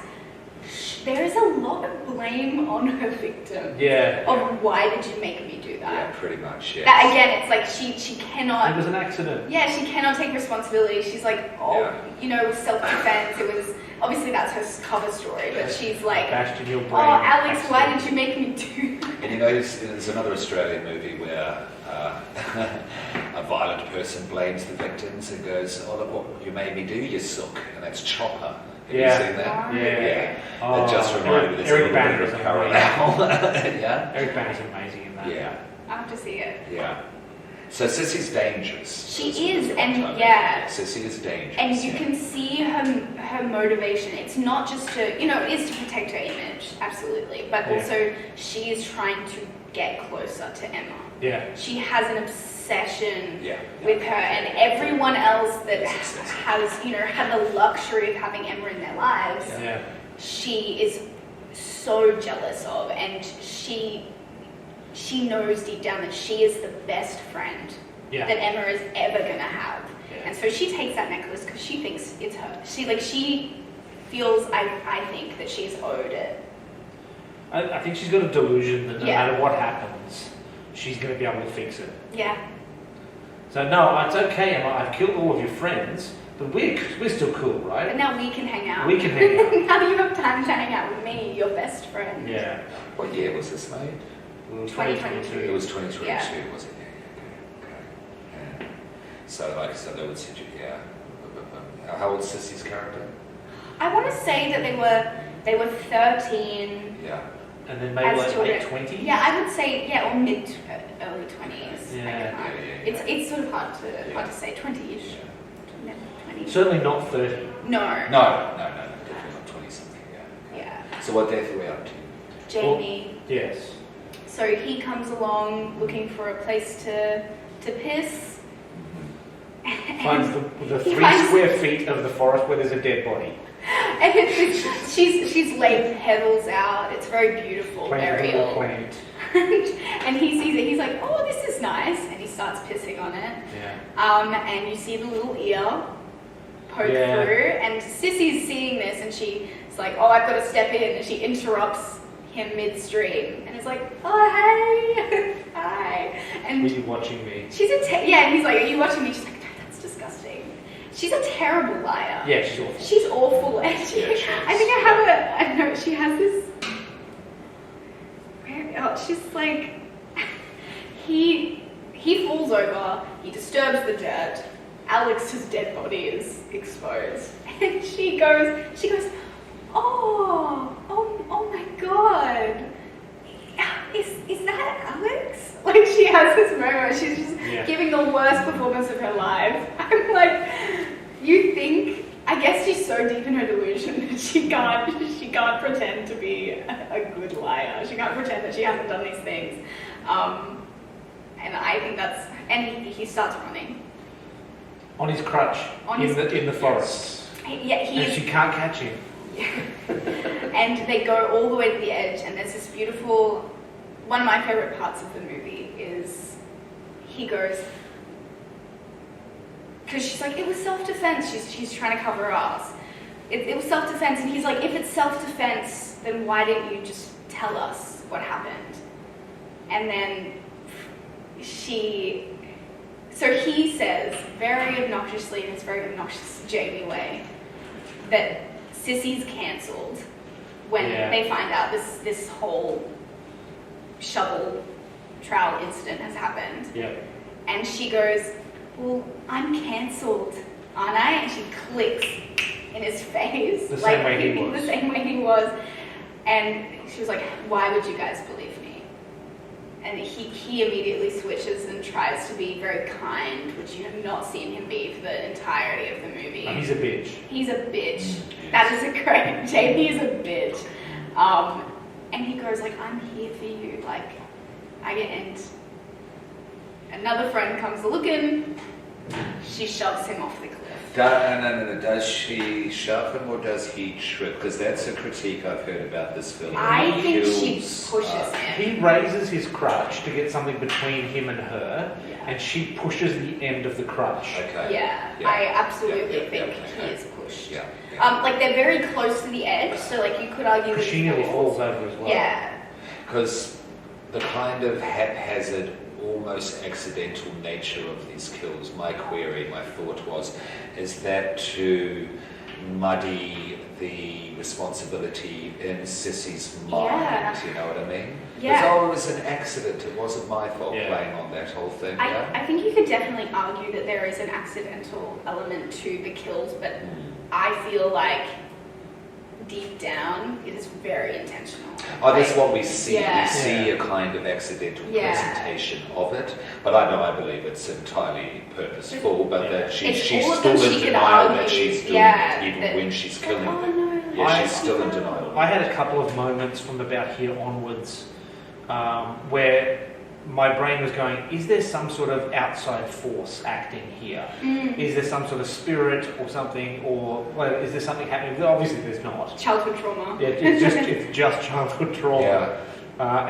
there is a lot of blame on her victim. Yeah. Of why did you make me do that? Yeah, pretty much. Yeah. That again, it's like she cannot. It was an accident. Yeah, she cannot take responsibility. She's like, self-defense. It was obviously that's her cover story, but she's like, Bashed in your brain. oh, Alex, why did you make me do that? And you notice there's another Australian movie where a violent person blames the victims and goes, oh, look what you made me do, you sook. And that's Chopper. Have you seen that? Yeah. That just reminded me there's a little bit of a parallel. Yeah? Eric Banner's amazing in that. Yeah. I have to see it. Yeah. So Sissy's dangerous. She That's is, what and I'm yeah. Sissy is dangerous. And you can see her motivation. It's not just to, it is to protect her image, absolutely. But Yeah. also, she is trying to get closer to Emma. Yeah. She has an obsession Yeah. with her, and everyone else that That's obsessive. has, had the luxury of having Emma in their lives, Yeah. she is so jealous of, and she knows deep down that she is the best friend Yeah. that Emma is ever gonna have. Yeah. And so she takes that necklace because she thinks it's her. She feels, I think, that she's owed it. I think she's got a delusion that no Yeah. matter what happens, she's going to be able to fix it. Yeah. So no, it's okay, Emma. I've killed all of your friends, but we're still cool, But right? now we can hang out. We can hang out. Now you have time to hang out with me, your best friend. Yeah. What year was this made? 2022. It was 2022, Yeah. was it? Yeah. Okay. Yeah. So, like I said, they would see you. Yeah. How old is Sissy's character? I want to say that they were 13. Yeah. And then maybe As like children. late 20s? Yeah, I would say or early 20s. Yeah. It's sort of hard to say 20ish. 20. Certainly not 30. No. No, definitely not 20 something. Yeah. Yeah. So, what death are we up to? Jamie. Yes. So he comes along looking for a place to piss. Finds the He 3 finds- square feet of the forest where there's a dead body. And she's laid petals out. It's very beautiful, Plant, very little old. plant. And he sees it. He's like, "Oh, this is nice," and he starts pissing on it. Yeah. And you see the little ear poke Yeah. through, and Sissy's seeing this, and she's like, "Oh, I've got to step in," and she interrupts him midstream, and is like, "Oh, hey, hi," Were and you watching me? she's and he's like, "Are you watching me?" She's like, "No, that's disgusting." She's a terrible liar. Yeah, she's awful. She's awful, and she, Yeah, she is. I think I know, she has this, she's like, he falls over, he disturbs the dirt, Alex's dead body is exposed, and she goes, oh my god, is that Alex? Like, she has this moment where she's just Yeah. giving the worst performance of her life. I'm like, you think, I guess she's so deep in her delusion that she can't pretend to be a good liar. She can't pretend that she hasn't done these things. And I think and he starts running. On his crutch. On in his- the forest. He And is she can't catch him. and they go all the way to the edge, and there's this beautiful, one of my favorite parts of the movie is he goes, because she's like, it was self-defense, she's trying to cover her ass. It was self-defense, and he's like, if it's self-defense, then why didn't you just tell us what happened? And then so he says, very obnoxiously, in his very obnoxious Jamie way, that Sissy's cancelled when Yeah. they find out this whole shovel trowel incident has happened. Yeah. And she goes, well, I'm cancelled, aren't I? And she clicks in his face. The same way he was. The same way he was. And she was like, why would you guys believe me? And he immediately switches and tries to be very kind, which you have not seen him be for the entirety of the movie. Oh, he's a bitch. He's a bitch. Yes. That is a great, Jamie is a bitch. And he goes like, I'm here for you. Like, and another friend comes looking, she shoves him off the cliff. No. Does she shove him or does he trip? Because that's a critique I've heard about this film. I He think she kills, pushes him. He raises his crutch to get something between him and her, Yeah. and she pushes the end of the crutch. Okay. Yeah, Yeah. I absolutely Yeah, think okay. he is pushed. Yeah. Like, they're very close to the edge, so like you could argue that Because she he nearly falls over as well. Yeah. Because the kind of haphazard, almost accidental nature of these kills, my thought was, is that to muddy the responsibility in Sissy's mind, Yeah. you know what I mean? Yeah. Because, it was an accident, it wasn't my fault Yeah. playing on that whole thing, yeah? I think you could definitely argue that there is an accidental element to the kills, but I feel like deep down, it is very intentional. Oh, that's what we see. Yeah. We see Yeah. a kind of accidental Yeah. presentation of it, but I believe it's entirely purposeful. But that It's she's all of still them in she could denial argue, that she's doing yeah, it, even that- when she's killing Oh them. no. Yeah, she's still in denial. I had a couple of moments from about here onwards where my brain was going, is there some sort of outside force acting here? Is there some sort of spirit or something, or well, is there something happening? Obviously there's not. Childhood trauma. Yeah, it's just childhood trauma. Yeah.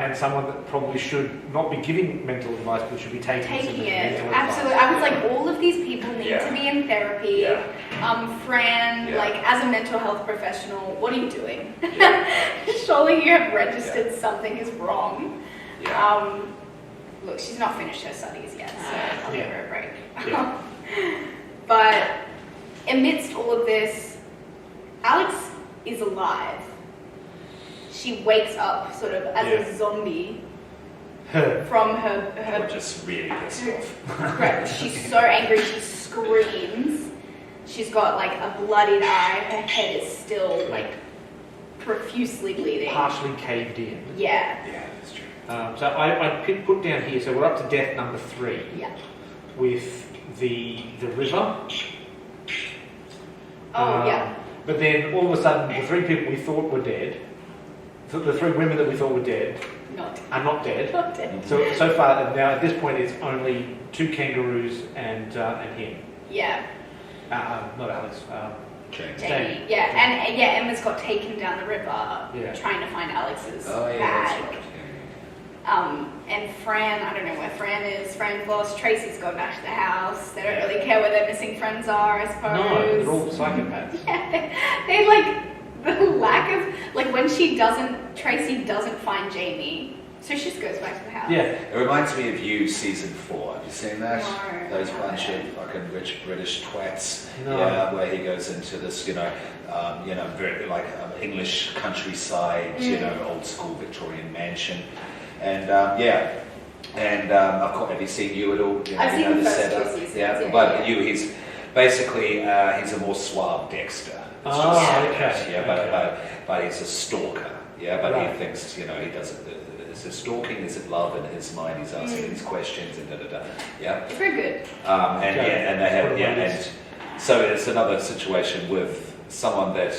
And someone that probably should not be giving mental advice, but should be taking some Taking it, mental absolutely. advice. I was like, all of these people need Yeah. to be in therapy. Yeah. Fran, Yeah. like as a mental health professional, what are you doing? Yeah. Surely you have registered something is wrong. Yeah. Look, she's not finished her studies yet, so I'll give her a break. Yeah. But amidst all of this, Alex is alive. She wakes up sort of as a zombie from her Or just really pissed off. Right, she's so angry, she screams. She's got like a bloodied eye, her head is still like profusely bleeding. Partially caved in. Yeah, Yeah, that's true. So I put down here, so we're up to death number 3 yeah. with the river. Oh, yeah. But then all of a sudden, the 3 people we thought were dead, the 3 women that we thought were dead, Not are not dead. not dead. So far, now at this point, it's only 2 kangaroos and him. Yeah, Not Alex. James. Jamie. Yeah, and yeah, Emma's got taken down the river Yeah. trying to find Alex's Oh, yeah, bag. that's right. And Fran, I don't know where Fran is. Fran's lost. Tracy's gone back to the house. They don't really care where their missing friends are, I suppose. No, they're all psychopaths. Yeah, they like the lack of like when Tracy doesn't find Jamie, so she just goes back to the house. Yeah. It reminds me of You season 4. Have you seen that? No, Those I bunch of haven't. fucking rich British twats. No. Yeah, where he goes into this, very like English countryside, old school Victorian mansion, and of course, have you seen You at all? I've seen the first setup? 2 seasons. Yeah, Yeah, but yeah. You, he's basically he's a more suave Dexter. It's Oh, just okay. that, yeah, Okay. but he's a stalker. Yeah, but Right. he thinks, he doesn't. Is it stalking? Is it love? In his mind, he's asking these questions and da da da. Yeah. It's very good. And Okay. yeah, and they have What yeah, about and this? so it's another situation with someone that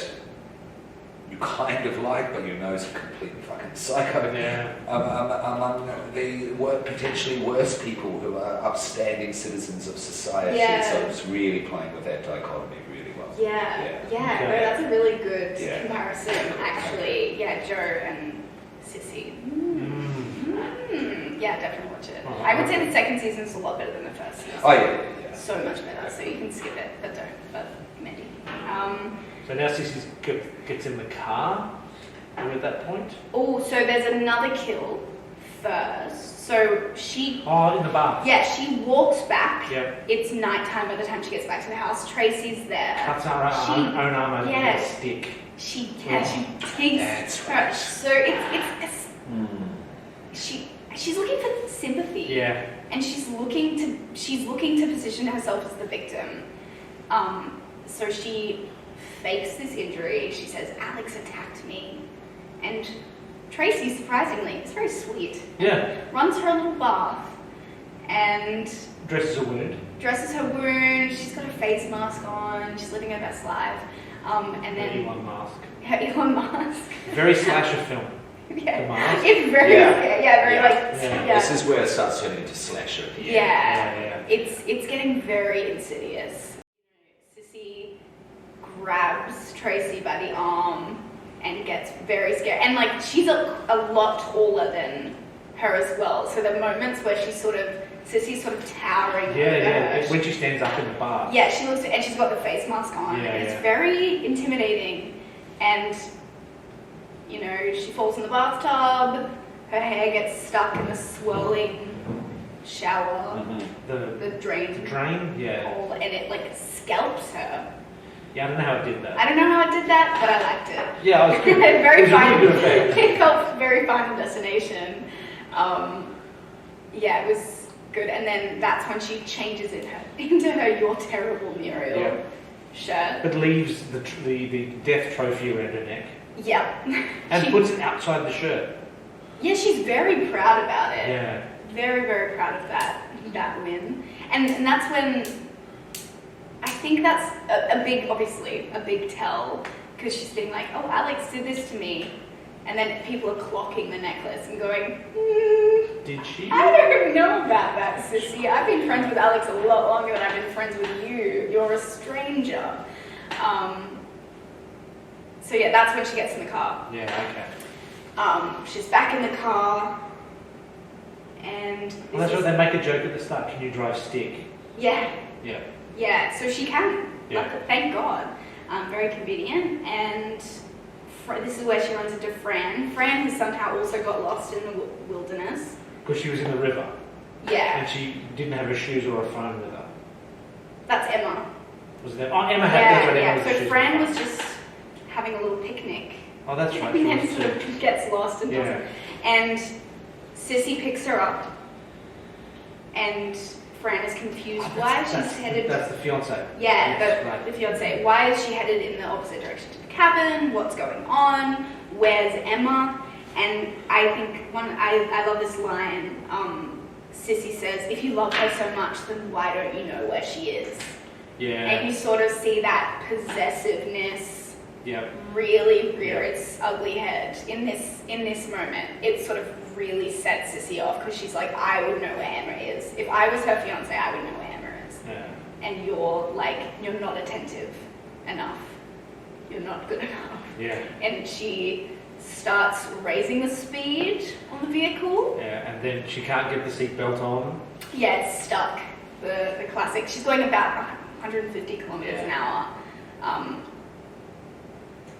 you kind of like, but you know is a complete fucking psycho. Yeah. Among the potentially worse people who are upstanding citizens of society. Yeah. So it's really playing with that dichotomy really well. Yeah, Yeah. no, Okay. that's a really good Yeah. comparison, actually. Yeah, Joe and Sissy. Yeah, definitely watch it. Oh, I would say okay. the second season is a lot better than the first season. Oh yeah. So much better, so you can skip it, but don't, but Mandy. So now Sissy gets in the car. Are we at that point? Oh, so there's another kill first. So she, Oh, in the bar. yeah, she walks back. Yeah. It's nighttime by the time she gets back to the house. Tracy's there. Cuts her She- own arm over yeah. with a stick. She Oh, takes that's her. right. So it's she's looking for sympathy. Yeah. And she's looking to position herself as the victim. So she fakes this injury. She says, Alex attacked me. And Tracy, surprisingly, is very sweet. Yeah. Runs her a little bath and Dresses a wound. dresses her wound. She's got a face mask on. She's living her best life. And then Elon Musk. her Elon Musk. Very slasher film. Yeah. The mask. It's very, Yeah. very Yeah. like, Yeah. yeah. This is where it starts turning into slasher. Yeah. It's getting very insidious. Sissy grabs Tracy by the arm and gets very scared. And like she's a lot taller than her as well. So the moments where Sissy's sort of towering over her. When she stands up in the bar. Yeah, she looks, and she's got the face mask on. Yeah, and it's yeah. very intimidating. And she falls in the bathtub. Her hair gets stuck in the swirling shower, The the drain drain. Yeah. hole, and it like scalps her. Yeah, I don't know how it did that. I don't know how it did that, but I liked it. Yeah, I was good. Very It was a fine. really good effect. It felt very Final Destination. Yeah, it was good. And then that's when she changes into her "You're terrible, Muriel." Yeah. shirt. But leaves the death trophy around her neck Yep. and puts it outside the shirt. Yeah, she's very proud about it. Yeah. Very, very proud of that win. And that's when, I think that's obviously a big tell, because she's being like, oh, Alex did this to me. And then people are clocking the necklace and going, Did she? I don't know about that, Sissy. I've been friends with Alex a lot longer than I've been friends with you. You're a stranger. So yeah, that's when she gets in the car. Yeah, okay. She's back in the car, and Well, that's right, they make a joke at the start. Can you drive stick? yeah, Yeah. so she can. Yeah. Thank God. Very convenient. And this is where she runs into Fran. Fran has somehow also got lost in the wilderness. Because she was in the river. Yeah, And she didn't have her shoes or a phone with her. that's Emma. Was there? Oh, Emma had that. Yeah. Emma So Fran was just having a little picnic. Oh, that's right. And She then was sort of gets lost and doesn't. And Sissy picks her up, and Fran is confused. Why she's headed? That's the fiance. Yeah, Yes, right. the fiance. Why is she headed in the opposite direction to the cabin? What's going on? Where's Emma? And I think I love this line. Sissy says, "If you love her so much, then why don't you know where she is?" Yeah. And you sort of see that possessiveness Yeah. really rear its ugly head in this moment. It sort of really sets Sissy off, because she's like, I would know where Emma is. If I was her fiance, I would know where Emma is. Yeah. And you're not attentive enough. You're not good enough. Yeah. And she starts raising the speed on the vehicle. Yeah. And then she can't get the seatbelt on. Yeah, it's stuck. The classic. She's going about 150 kilometers an hour.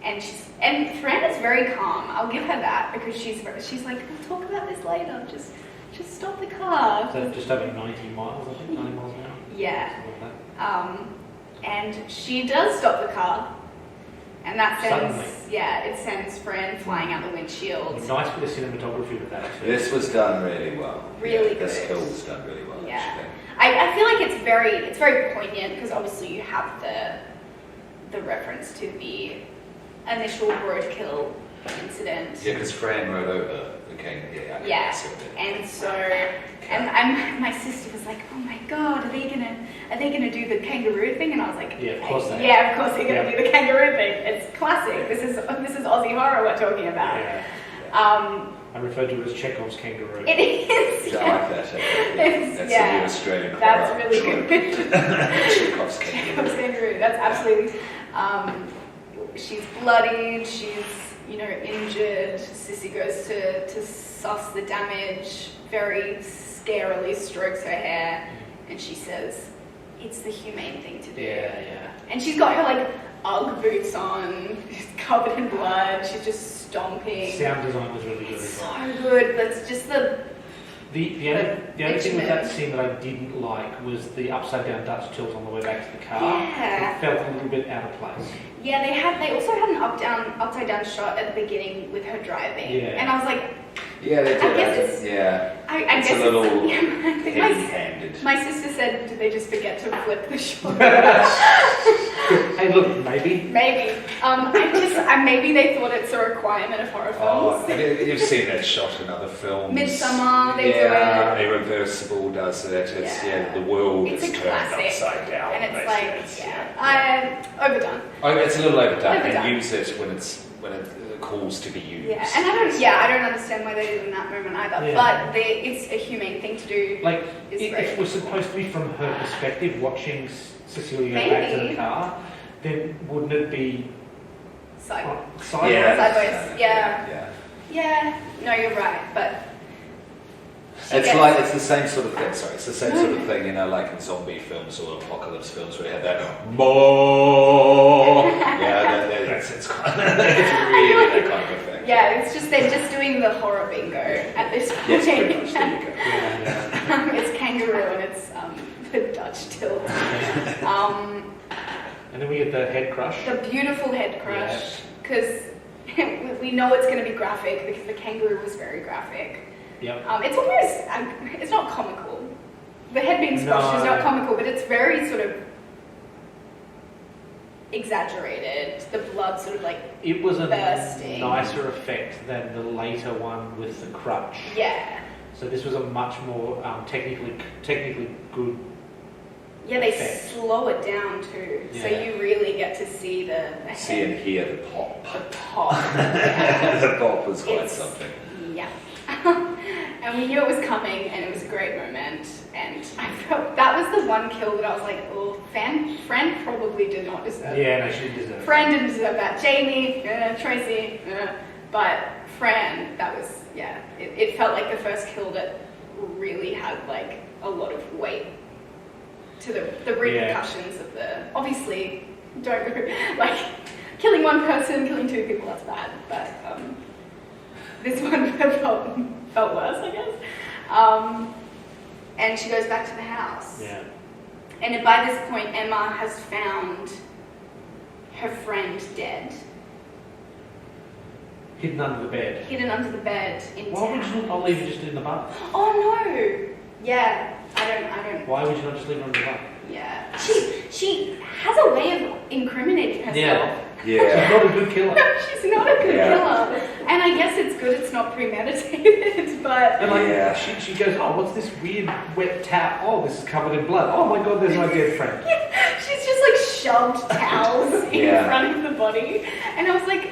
And Fran is very calm. I'll give her that, because she's like, we'll talk about this later. Just stop the car. So just over 90 miles, I think, 90 miles an hour. Yeah. Something like that. And she does stop the car, and that Suddenly. sends Fran flying out the windshield. Nice bit of cinematography with that, actually. This was done really well. Really This good. kill was done really well, Yeah. actually. I feel like it's very poignant, because obviously you have the reference to the initial roadkill incident. Yeah, because Fran rode over the king. Yeah. And so, my sister was like, "Oh my God, are they gonna do the kangaroo thing?" And I was like, Yeah, of course they are. Yeah, of course they're gonna Yeah. do the kangaroo thing. It's classic. This is Aussie horror we're talking about. Yeah. I refer to it as Chekhov's kangaroo. It is. I like that. It's- That's yeah. a new Australian That's horror really trope. good. Chekhov's kangaroo. Chekhov's kangaroo. That's absolutely. She's bloodied. She's injured. Sissy goes to suss the damage. Very scarily strokes her hair, and she says, "It's the humane thing to do." Yeah. And she's got her like UGG boots on. She's covered in blood. She's just stomping. Sound design was really good as So well. good. That's just the The only thing with that scene that I didn't like was the upside down Dutch tilt on the way back to the car. Yeah. It felt a little bit out of place. Yeah, they also had an upside down shot at the beginning with her driving. Yeah. And I was like, Yeah, they did. I guess it's- yeah. I It's guess a little I think heavy-handed. my sister said, did they just forget to flip the shot? Hey, look, maybe. Maybe. Maybe they thought it's a requirement of horror Oh, films. you've seen that shot in other films. Midsummer, they do Yeah, it. Irreversible does it. It's Yeah. the world It's is a turned classic. upside down. And it's basically. like, overdone. Oh, it's a little overdone. Overdone. And use it when it calls to be used. Yeah, and I don't understand why they did it in that moment either. Yeah. But it's a humane thing to do. Like, It's if great. it was supposed to be from her perspective, watching Cecilia go back to Maybe. the car, then wouldn't it be Sideways. sideways? Yeah. Sideways, yeah. Yeah. Yeah, no, you're right, but It's the same sort of thing. Sorry, it's the same sort of thing, like in zombie films or apocalypse films where you have that more. Yeah, it's kind of, it's really that kind of a thing. yeah, it's just they're just doing the horror bingo at this point. Yes, pretty much. There you go. Yeah. It's kangaroo and it's the Dutch tilt. And then we get the head crush. The beautiful head crush, because we know it's going to be graphic because the kangaroo was very graphic. Yep. It's almost, it's not comical. The head being squashed is No. not comical, but it's very sort of exaggerated. The blood sort of like It was a bursting. nicer effect than the later one with the crutch. Yeah. So this was a much more technically good. Yeah, they effect. slow it down too, so Yeah. you really get to see the See and hear the pop. the pop. Yeah. The pop was quite It's- something. Yeah. And we knew it was coming, and it was a great moment. And I felt that was the one kill that I was like, oh, friend probably did not deserve. Yeah, no, she didn't deserve it. Fran didn't deserve that. Jamie, Tracy, but Fran, that was, yeah. It felt like the first kill that really had like a lot of weight to the repercussions of the. Obviously, don't like killing one person, killing two people. That's bad, but this one felt worse, I guess. And she goes back to the house. Yeah. And by this point, Emma has found her friend dead, Hidden under the bed. hidden under the bed in Why would town. you not leave her just in the bath? Oh no! Yeah, I don't. Why would you not just leave her in the bath? Yeah, she has a way of incriminating herself. Yeah. Yeah. She's not a good killer. She's not a good Yeah. killer, and I guess it's good it's not premeditated, but And like, Yeah. she goes, oh, what's this weird wet towel? Oh, this is covered in blood. Oh my god, there's my dead friend. she's just like shoved towels in Yeah. front of the body, and I was like,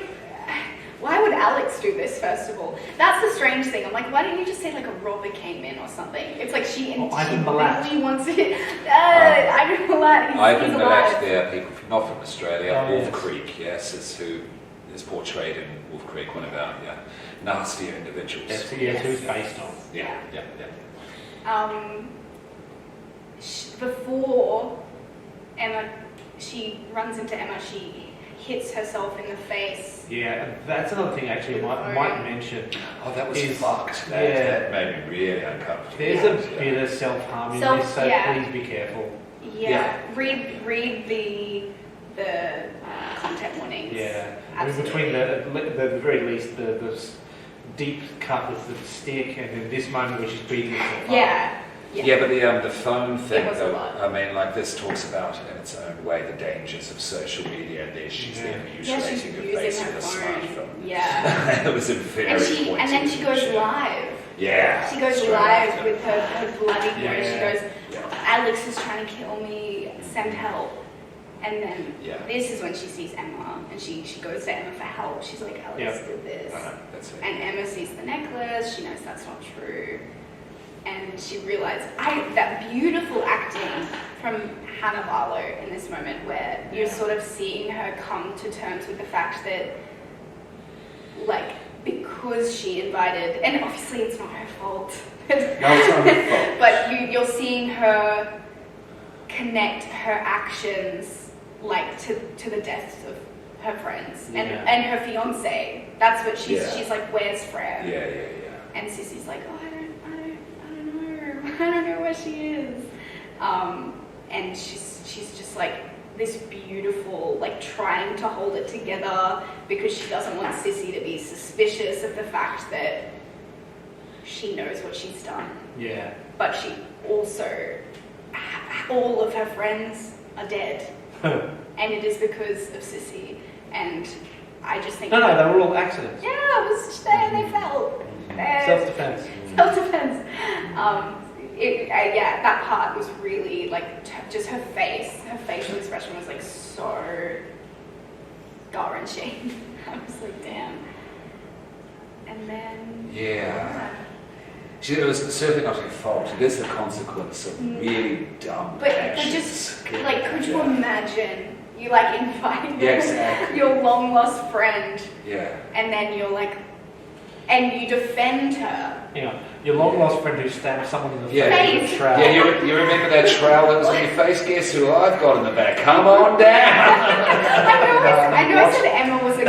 why would Alex do this, first of all? That's the strange thing. I'm like, why don't you just say like a robber came in or something? It's like she Ivan Milat. really wants it. Ivan Milat, Ivan he's Milat, alive. there, people not from Australia. Oh, Wolf yes. Creek, yes, is who is portrayed in Wolf Creek, one of our nastier individuals. That's who it's based on. Yeah. Before Emma, she runs into Emma, she hits herself in the face. Yeah, and that's another thing actually I might mention. Oh, that was Is- fucked. yeah. That made me really uncomfortable. There's a bit of self-harm in this, so please be careful. Yeah. Read the content warnings. Yeah. I mean, Absolutely. between the very least, the deep cut with the stick and then this moment where she's beating herself up. Yeah. Yeah, but the phone thing, It was a though, lot. I mean, like this talks about in its own way the dangers of social media, and there she's there Yeah, she's mutilating her face using with her a phone. smartphone. Yeah. It was a very And pointed then she goes image. live. Yeah. She goes straight live after. with her bloody nose. Yeah. She goes, Yeah. Alex is trying to kill me, send help. And then Yeah. this is when she sees Emma, and she goes to Emma for help. She's like, Alex Yeah. did this. That's it. And Emma sees the necklace, she knows that's not true. And she realized that beautiful acting from Hannah Barlow in this moment where you're sort of seeing her come to terms with the fact that, like, because she invited, and obviously it's not her fault. No, it's not her fault. But you're seeing her connect her actions, like, to the deaths of her friends and her fiance. That's what she's like, where's Fran? Yeah. And Sissy's like, oh, I don't know. I don't know where she is. And she's just like this beautiful, like trying to hold it together because she doesn't want Sissy to be suspicious of the fact that she knows what she's done. Yeah. But she also, all of her friends are dead. And it is because of Sissy. And I just think... No, they were all accidents. Yeah, it was they fell. Self-defense. Self-defense. That part was really like just her face. Her facial expression was like so gut-wrenching. I was like, damn. And then It was certainly not her fault. It is the consequence of really dumb But actions. just like, could you imagine you like invite exactly. your long lost friend, Yeah. and then you're like, and you defend her. Hang on. Your long lost friend who stabbed someone in the Yeah. face with a trowel. Yeah, you remember that trowel that was on your face? Guess who I've got in the back? Come on down. I know I said Emma was a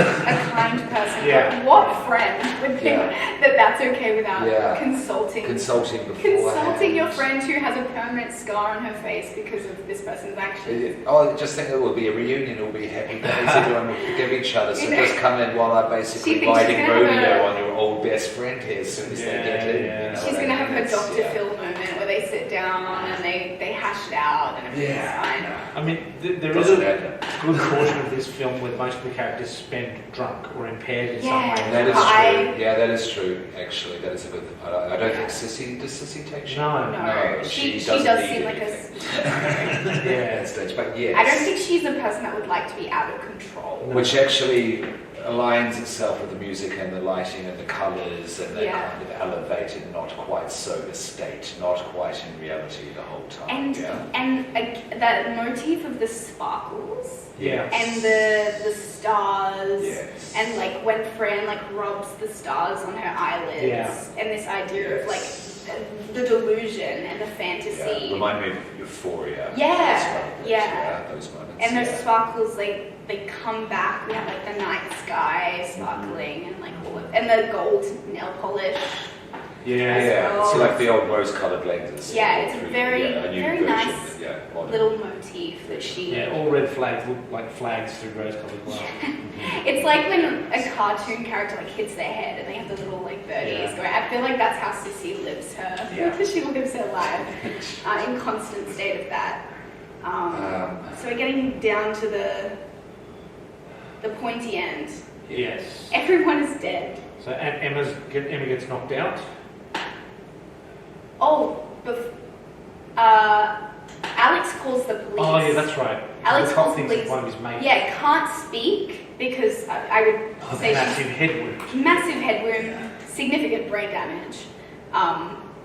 kind person, Yeah. but what friend would think that that's okay without consulting Consulting beforehand. Consulting your friend who has a permanent scar on her face because of this person's actions. Oh, just think it will be a reunion, it will be happy days, everyone will forgive each other, so just come in while I basically She thinks she's riding gonna have rodeo a- on your old best friend here as soon as they get in. Yeah. You know She's what I going to have mean? her It's- Dr. Phil moment where they sit down and they hash it out and everything's fine. I mean, there is Doesn't a matter. good portion of this film where most of the characters spend drunk or impaired in some Yeah. way. That is I- true. Yeah, that is true. Actually, that is a good. I don't think Sissy does Sissy take shit. No. No, she doesn't does need seem like anything. Yeah. At that stage, but yes. I don't think she's a person that would like to be out of control. No. Which actually aligns itself with the music and the lighting and the colours and that Yeah. kind of elevated, not quite sober state, not quite in reality the whole time. And that motif of the sparkles Yeah. and the stars Yes. and like when Fran like rubs the stars on her eyelids Yeah. and this idea of like Yes. the delusion and the fantasy. Yeah. Remind me of Euphoria. Yeah, as well, but, yeah. those moments. And those yeah. sparkles, like they come back. We have like the night sky sparkling and like all of, and the gold nail polish. Yeah. Yeah, well. it's like the old rose-coloured lenses. Yeah, it's a very- a new very version, nice yeah, modern. Little motif that she. Yeah, all red flags look like flags through rose-colored glass. It's like when a cartoon character like hits their head and they have the little like birdies Yeah. going. I feel like that's how Sissy lives her. Yeah. She lives her life in constant state of that. So we're getting down to the pointy end. Yes. Everyone is dead. So Emma gets knocked out. Oh, Alex calls the police. Oh yeah, that's right. Alex the cop calls the thinks it's police. one of his mates. Yeah, can't speak because I would Oh, say massive she's head wound, massive head wound, significant brain damage.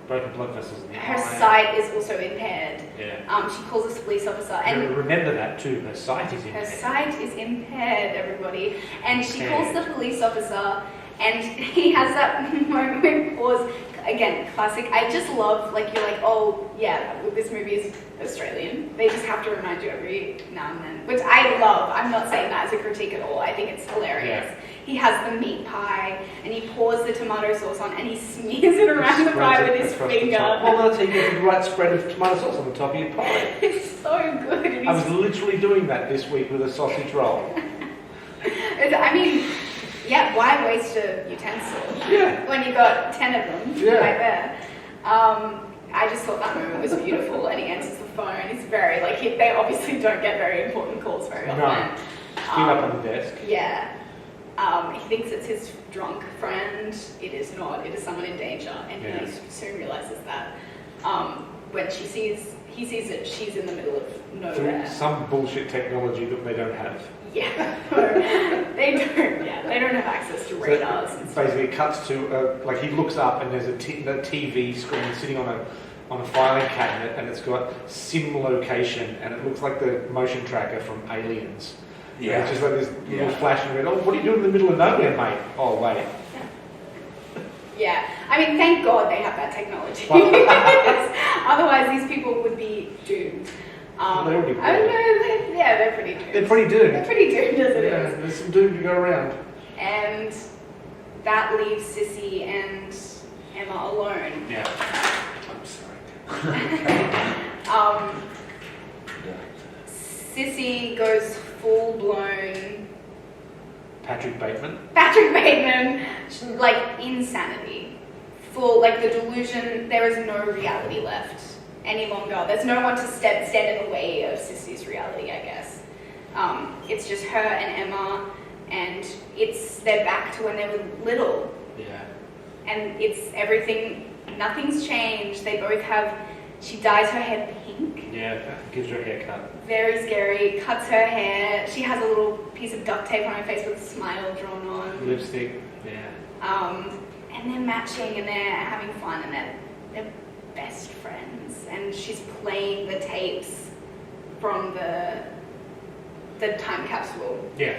broken blood vessels in the Her eye. sight is also impaired. Yeah. She calls this police officer, And and remember that too. Her sight is her impaired. sight is impaired, everybody. And she Impaired. calls the police officer, and he has that moment where he pause. Again, classic. I just love, like, you're like, oh, yeah, this movie is Australian. They just have to remind you every now and then, which I love. I'm not saying that as a critique at all. I think it's hilarious. Yeah. He has the meat pie, and he pours the tomato sauce on, and he smears it around the pie with his Across the finger. top. Well, that's how you get the right spread of tomato sauce on the top of your pie. It's so good. And I was he's, literally doing that this week with a sausage roll. I mean, yeah, why waste a utensil Yeah. when you got 10 of them Yeah. right there? I just thought that moment was beautiful, and he answers the phone. He's very, like, they obviously don't get very important calls very often. No. Clean up on the desk. Yeah. He thinks it's his drunk friend. It is not. It is someone in danger, and Yeah. he soon realizes that. When he sees that she's in the middle of Through nowhere. some bullshit technology that they don't have. Yeah, they don't. Yeah, they don't have access to radars. So And stuff. basically, it cuts to like he looks up and there's a TV screen sitting on a filing cabinet, and it's got sim location, and it looks like the motion tracker from Aliens. And it's just like this little flash and red. Oh, what are you doing in the middle of nowhere, mate? Oh, wait. Yeah, I mean, thank God they have that technology. Otherwise, these people would be doomed. They already were. I don't know. They're pretty doomed. They're pretty doomed. They're pretty doomed as it Yeah, is. there's some doom to go around. And that leaves Sissy and Emma alone. Yeah. I'm sorry. Sissy goes full blown Patrick Bateman. Patrick Bateman, like insanity. Full, like the delusion, there is no reality left any longer. There's no one to stand in the way of Sissy's reality, I guess. It's just her and Emma, and they're back to when they were little. Yeah. And it's everything, nothing's changed. They both have, she dyes her hair pink. Yeah, gives her a haircut. Very scary, cuts her hair. She has a little piece of duct tape on her face with a smile drawn on. Lipstick. Yeah. And they're matching and they're having fun and they're best friends. And she's playing the tapes from the time capsule Yeah.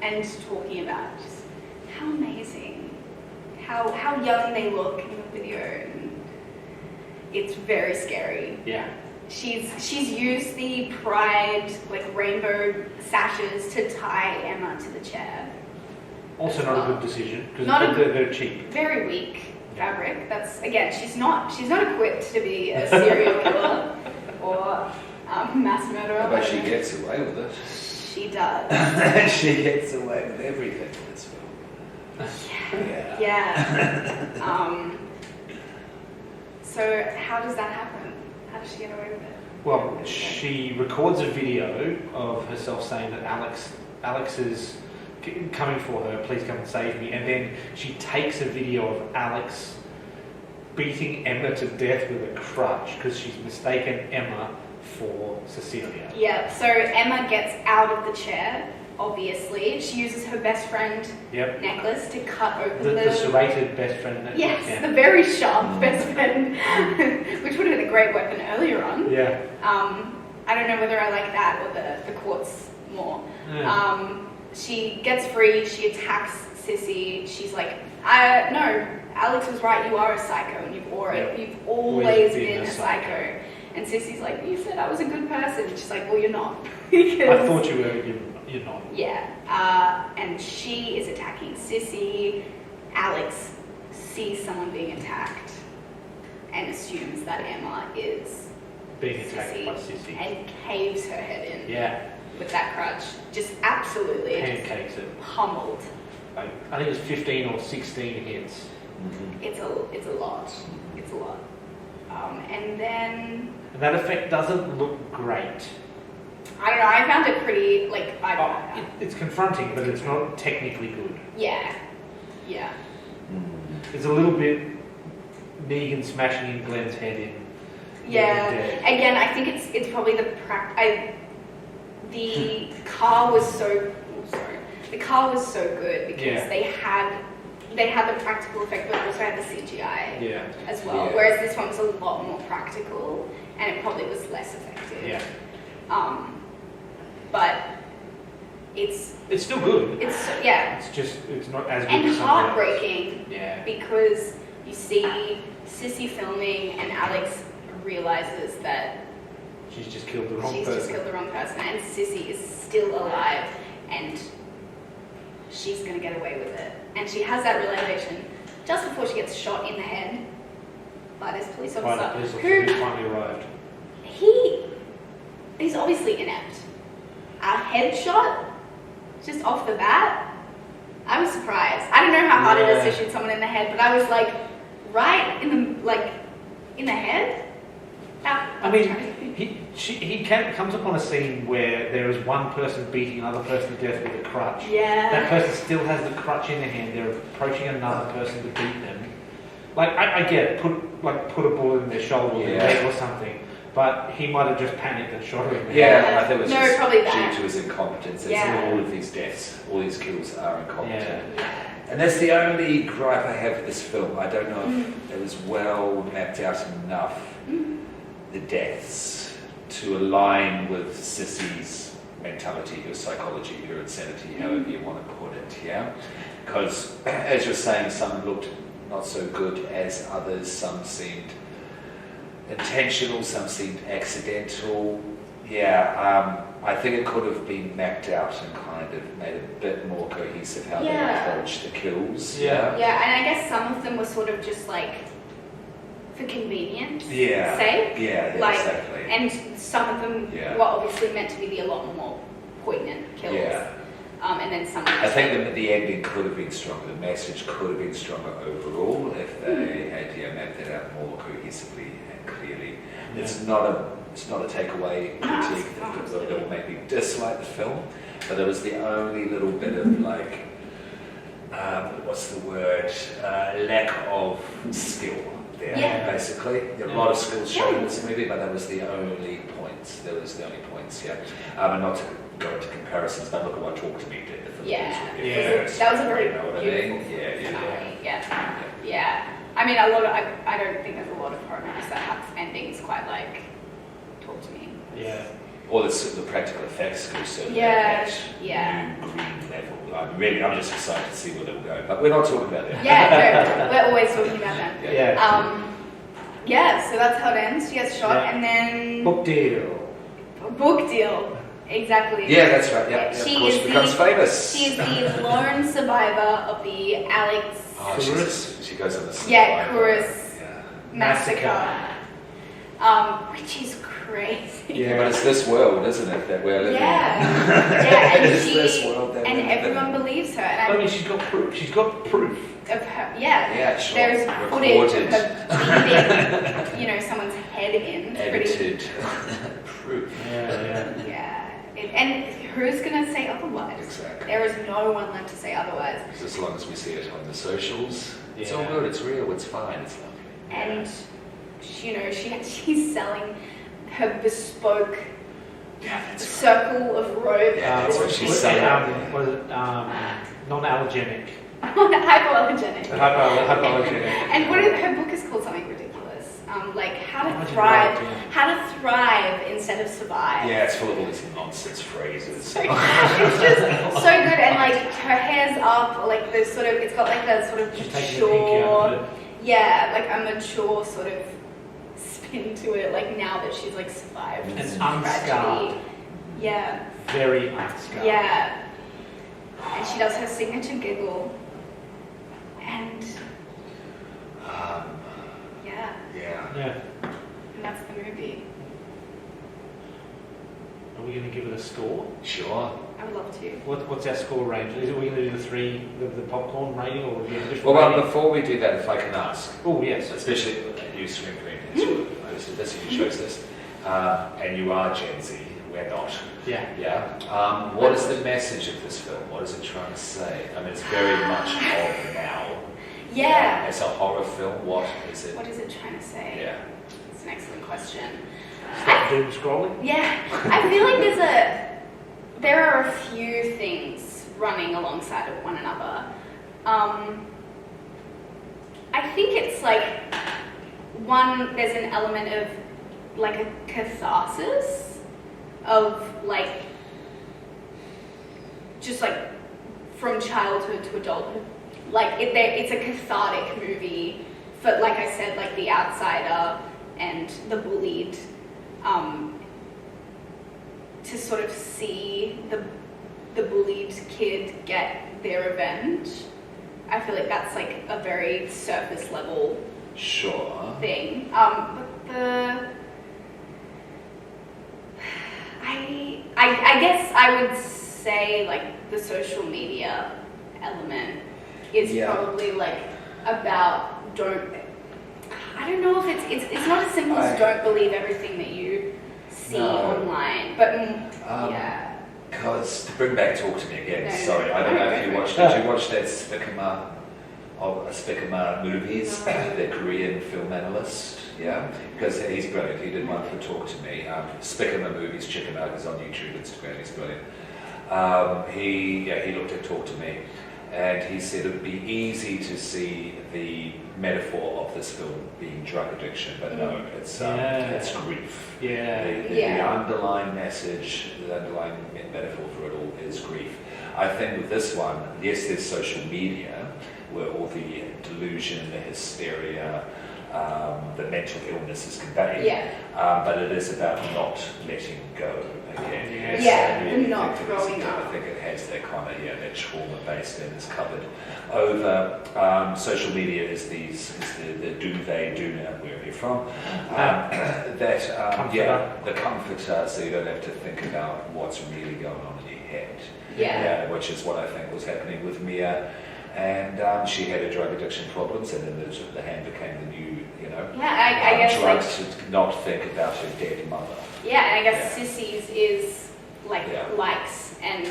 and talking about just how amazing, how young they look in the video. And it's very scary. Yeah. She's used the pride, like rainbow sashes to tie Emma to the chair. Also not a good decision Not a because they're cheap. Very weak fabric. That's, again, she's not equipped to be a serial killer or mass murderer. But she gets away with it. She does. She gets away with everything in this film. Yeah. Yeah. So how does that happen? How does she get away with it? Well, she records a video of herself saying that Alex is coming for her, please come and save me. And then she takes a video of Alex beating Emma to death with a crutch because she's mistaken Emma for Cecilia. Yeah, so Emma gets out of the chair, obviously. She uses her best friend necklace to cut open the serrated best friend necklace. Yes, the very sharp best friend, which would have been a great weapon earlier on. Yeah. I don't know whether I like that or the quartz more. Yeah. She gets free, she attacks Sissy. She's like, no, Alex was right, you are a psycho, and you've always been a psycho. And Sissy's like, you said I was a good person. She's like, well, you're not. I thought you were, you're not. Yeah. And she is attacking Sissy. Alex sees someone being attacked and assumes that Emma is being attacked by Sissy. And caves her head in. Yeah. With that crutch. Just absolutely. Pancakes it. Pummeled. I think it was 15 or 16 hits. Mm-hmm. It's a lot. It's a lot. And then... And that effect doesn't look great. I don't know, I found it pretty, it's confronting, but it's not technically good. Yeah. It's a little bit Negan smashing in Glenn's head in. Yeah. Again, I think it's probably the car was so... The car was so good because they had the practical effect, but also had the CGI as well. Yeah. Whereas this one was a lot more practical, and it probably was less effective. Yeah. But it's still good. It's it's not as good and as heartbreaking. Yeah. Because you see Sissy filming, and Alex realizes that she's just killed the wrong person. She's just killed the wrong person, and Sissy is still alive, and she's going to get away with it. And she has that realization just before she gets shot in the head by this police officer who finally arrived. He's obviously inept. A headshot just off the bat. I was surprised. I don't know how hard it is to shoot someone in the head, but I was like, right in the head. I mean, he comes upon a scene where there is one person beating another person to death with a crutch. Yeah. That person still has the crutch in their hand. They're approaching another person to beat them. Like, I get it. Put a bullet in their shoulder or their leg or something. But he might have just panicked and shot her in the head. I think it was just probably that. due to his incompetence. All of these deaths, all these kills are incompetent. Yeah. And that's the only gripe I have with this film. I don't know if it was well mapped out enough, the deaths, to align with Sissy's mentality, her psychology, her insanity, however you want to put it, yeah? Because, as you're saying, some looked not so good as others, some seemed intentional, some seemed accidental. I think it could have been mapped out and kind of made a bit more cohesive how they approached the kills. Yeah, and I guess some of them were sort of just like for convenience sake. Exactly. And some of them were obviously meant to be a lot more poignant kills. And then some. I think that the ending could have been stronger. The message could have been stronger overall if they had mapped it out more cohesively and clearly. Yeah. It's not a takeaway critique that will make me dislike the film, but it was the only little bit of what's the word? Lack of skill there. Basically, a lot of skills shown in this movie, but that was the only points. And not to go into comparisons, but look at what Talk to Me did. That was a very beautiful finale. I mean, I don't think there's a lot of horror movies that have endings quite like Talk to Me. Yeah. Or the practical effects go so new green level. I'm just excited to see where they'll go. But we're not talking about that. We're always talking about that. So that's how it ends. She gets shot, and then book deal. Exactly. Yeah, that's right. She of course becomes famous. She is the lone survivor of the Alex. She goes on the Kurus massacre. Which is crazy. Yeah, but it's this world, isn't it, that we're living in? And it's this world that and everyone believes her. And I mean, she's got proof. She's got proof of her. Yeah, sure. There's footage of her beating, someone's head in. Edited. otherwise. Exactly. There is no one left to say otherwise. As long as we see it on the socials, it's all Yeah. good, it's real, it's fine, it's lovely. And she's selling her bespoke Yeah, that's right. circle of robe. Yeah, that's what she's saying. saying. Was it non-allergenic? Hypoallergenic. Hypoallergenic. And her book is called something ridiculous, like how to Allergen thrive instead of survive. Yeah, it's full of all these nonsense phrases. So, it's just so good, and like her hair's up, like the sort of, it's got like that sort of She's taking the pinky out of it. yeah, like a mature sort of spin to it. Like now that she's like survived And this unscarred. tragedy. Yeah, Very unscarred. yeah. And she does her signature giggle, and yeah, Yeah. and that's the movie. Are we going to give it a score? Sure. I would love to. What's our score range? Is it we going to do the popcorn rating, or would we have a different Well, rating? before we do that, if I can ask, Oh yes. especially you screen green, obviously this, you chose this, and you are Gen Z, we're not. Yeah. Yeah. What is the message of this film? What is it trying to say? I mean, it's very much of now. Yeah. It's a horror film. What is it? What is it trying to say? Yeah. It's an excellent question. Stop doom scrolling. Yeah, I feel like there are a few things running alongside of one another. I think it's like one, there's an element of like a catharsis of like just like from childhood to adulthood. Like it's a cathartic movie for, like I said, like the outsider and the bullied. To sort of see the bullied kid get their revenge, I feel like that's like a very surface level Sure. thing. But I guess I would say like the social media element is Yeah. probably like about I don't know if it's not as simple as don't believe everything that you see online, but yeah. Because to bring back Talk to Me again, No, sorry, I don't know if you watched. No. Did you watch that Spikama movies? The Korean film analyst, yeah, because he's brilliant. He did one for Talk to Me. Spikama movies, check him out. He's on YouTube, Instagram. He's brilliant. He looked at Talk to Me, and he said it would be easy to see the metaphor of this film being drug addiction, but no, it's grief. Yeah. The underlying message, the underlying metaphor for it all is grief. I think with this one, yes, there's social media, where all the delusion, the hysteria, the mental illness is conveyed. Yeah. But it is about not letting go again. Yes, Yeah, I really not think it is. growing up. I think it has that kind of that trauma-based and is covered over. Social media is the do-they, do-not, wherever you're from. The comforter, so you don't have to think about what's really going on in your head. Yeah. Which is what I think was happening with Mia. And she had her drug addiction problems, and then the hand became the new, Yeah, I guess drugs like to not think about her dead mother. yeah, and I guess Sissy's is like likes and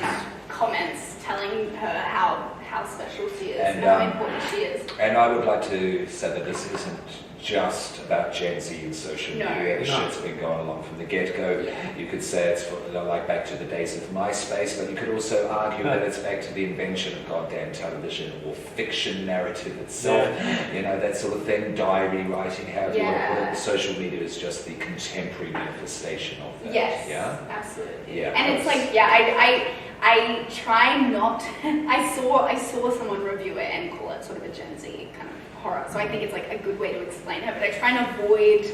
comments telling her how special she is and how important she is. And I would like to say that this isn't just about Gen Z and social media. The shit's been going along from the get-go. Yeah. You could say it's like back to the days of MySpace, but you could also argue that it's back to the invention of goddamn television or fiction narrative itself. That sort of thing, diary writing, however you want to put it. Social media is just the contemporary manifestation of that. Yes, Yeah? absolutely. Yeah, And it's like, I try not. I saw someone review it and call it sort of a Gen Z kind of horror. So I think it's like a good way to explain her. But I try and avoid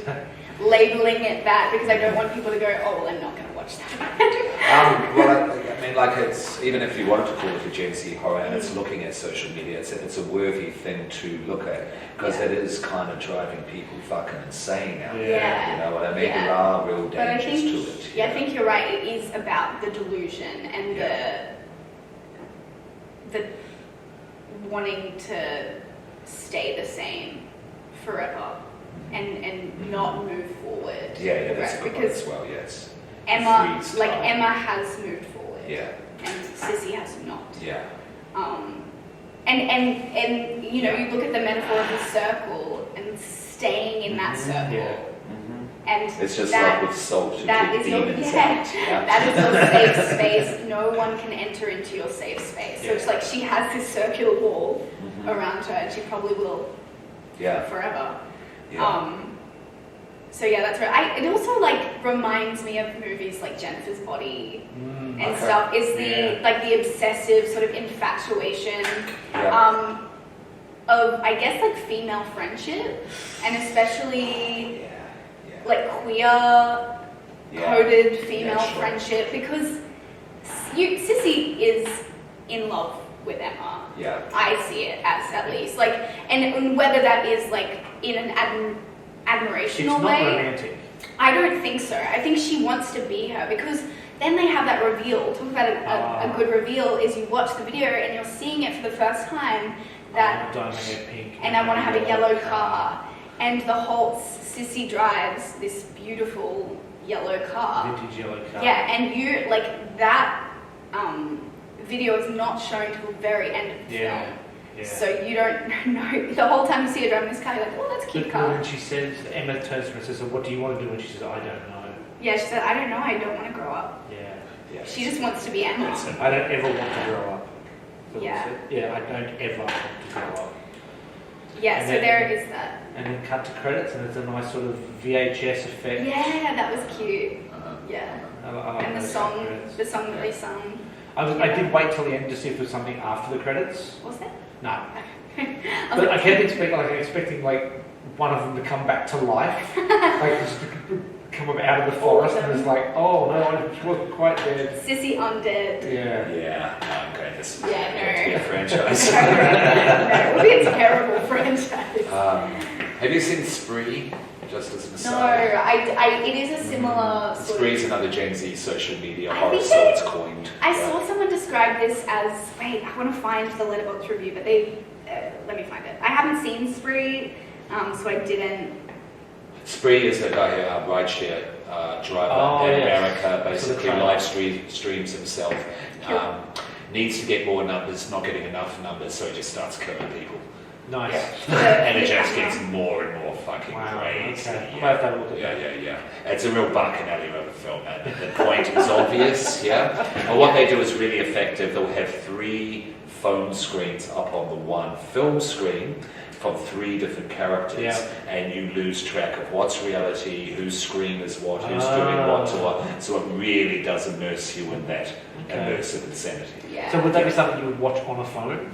labeling it that because I don't want people to go, oh, well, I'm not going to watch that. Well, I mean, like it's even if you wanted to call it a Gen Z horror and it's looking at social media, it's a worthy thing to look at because it is kind of driving people fucking insane out there. Yeah. You know what I mean? There are real But I dangers think, to it. I think you're right. It is about the delusion and the wanting to stay the same forever and not move forward. Yeah, that's a good one because as well. Yes. Emma Freeze time. has moved forward. Yeah. and Sissy has not. Yeah. And you know, you look at the metaphor of the circle and staying in that circle. Yeah. And It's just that, like with salt, you that keep is your, demons yeah, out. Yeah. that is your safe space. No one can enter into your safe space. So it's Yeah. like she has this circular wall around her, and she probably will Yeah. forever. Yeah. So yeah, that's right. It also like reminds me of movies like Jennifer's Body and Okay. stuff. Is the Yeah. like the obsessive sort of infatuation Yeah. of, I guess, like female friendship, and especially Yeah. Yeah. like queer Yeah. coded female Yeah, sure. friendship, because Sissy is in love with Emma. Yeah. I see it as, at least, like, and whether that is like in an It's admirational not way, romantic. I don't think so. I think she wants to be her, because then they have that reveal. Talk about a good reveal is you watch the video and you're seeing it for the first time that, Diamond hair pink. and I want to have a yellow car, and the whole Sissy drives this beautiful yellow car. Vintage yellow car. Yeah, and you like that video is not shown till the very end of the Yeah. film. Yeah. So you don't know the whole time you see her driving this car. You're like, oh, that's a cute But car. when she says, Emma turns to her and says, "So what do you want to do?" And she says, "I don't know." Yeah, she said, I don't know. I don't want to grow up. Yeah. Yeah. She just wants to be Emma. That's it. I don't ever want to grow up. That's what Yeah. it said. Yeah, I don't ever want to grow up. Yeah, And so then- there is that. And then cut to credits, and it's a nice sort of VHS effect. Yeah, that was cute. Uh-huh. Yeah, I like and the those song, credits. the song that they sung. I did wait till the end to see if there was something after the credits. What was that? No, I was but I like, kept expecting like one of them to come back to life, like just come up out of the forest, and it's like, oh no, it wasn't quite dead. Sissy undead. Yeah. Yeah. I'm going this is Yeah, going to be a no. franchise. No, it would be a terrible franchise. Have you seen Spree? Just as an No, aside. it is a similar sort Spree's of. another Gen Z social media I horror, think so they- it's coined. I Yeah. saw someone describe this as. Wait, I want to find the Letterboxd review, but they. Let me find it. I haven't seen Spree, so I didn't. Spree is a guy who rideshare driver Oh, in yes. America, For the basically trailer. live streams himself. Cool. Needs to get more numbers, not getting enough numbers, so he just starts killing people. Nice. And it just gets more and more fucking Wow. crazy. Okay. Yeah. I might have to have a look at Yeah, that. yeah, yeah. It's a real Bacchanali of a film, and the point is obvious, yeah? And what they do is really effective. They'll have 3 phone screens up on the one film screen from 3 different characters, Yeah. and you lose track of what's reality, whose screen is what, who's doing what to what. So it really does immerse you in that Okay. immersive insanity. Yeah. So would that be something you would watch on a phone?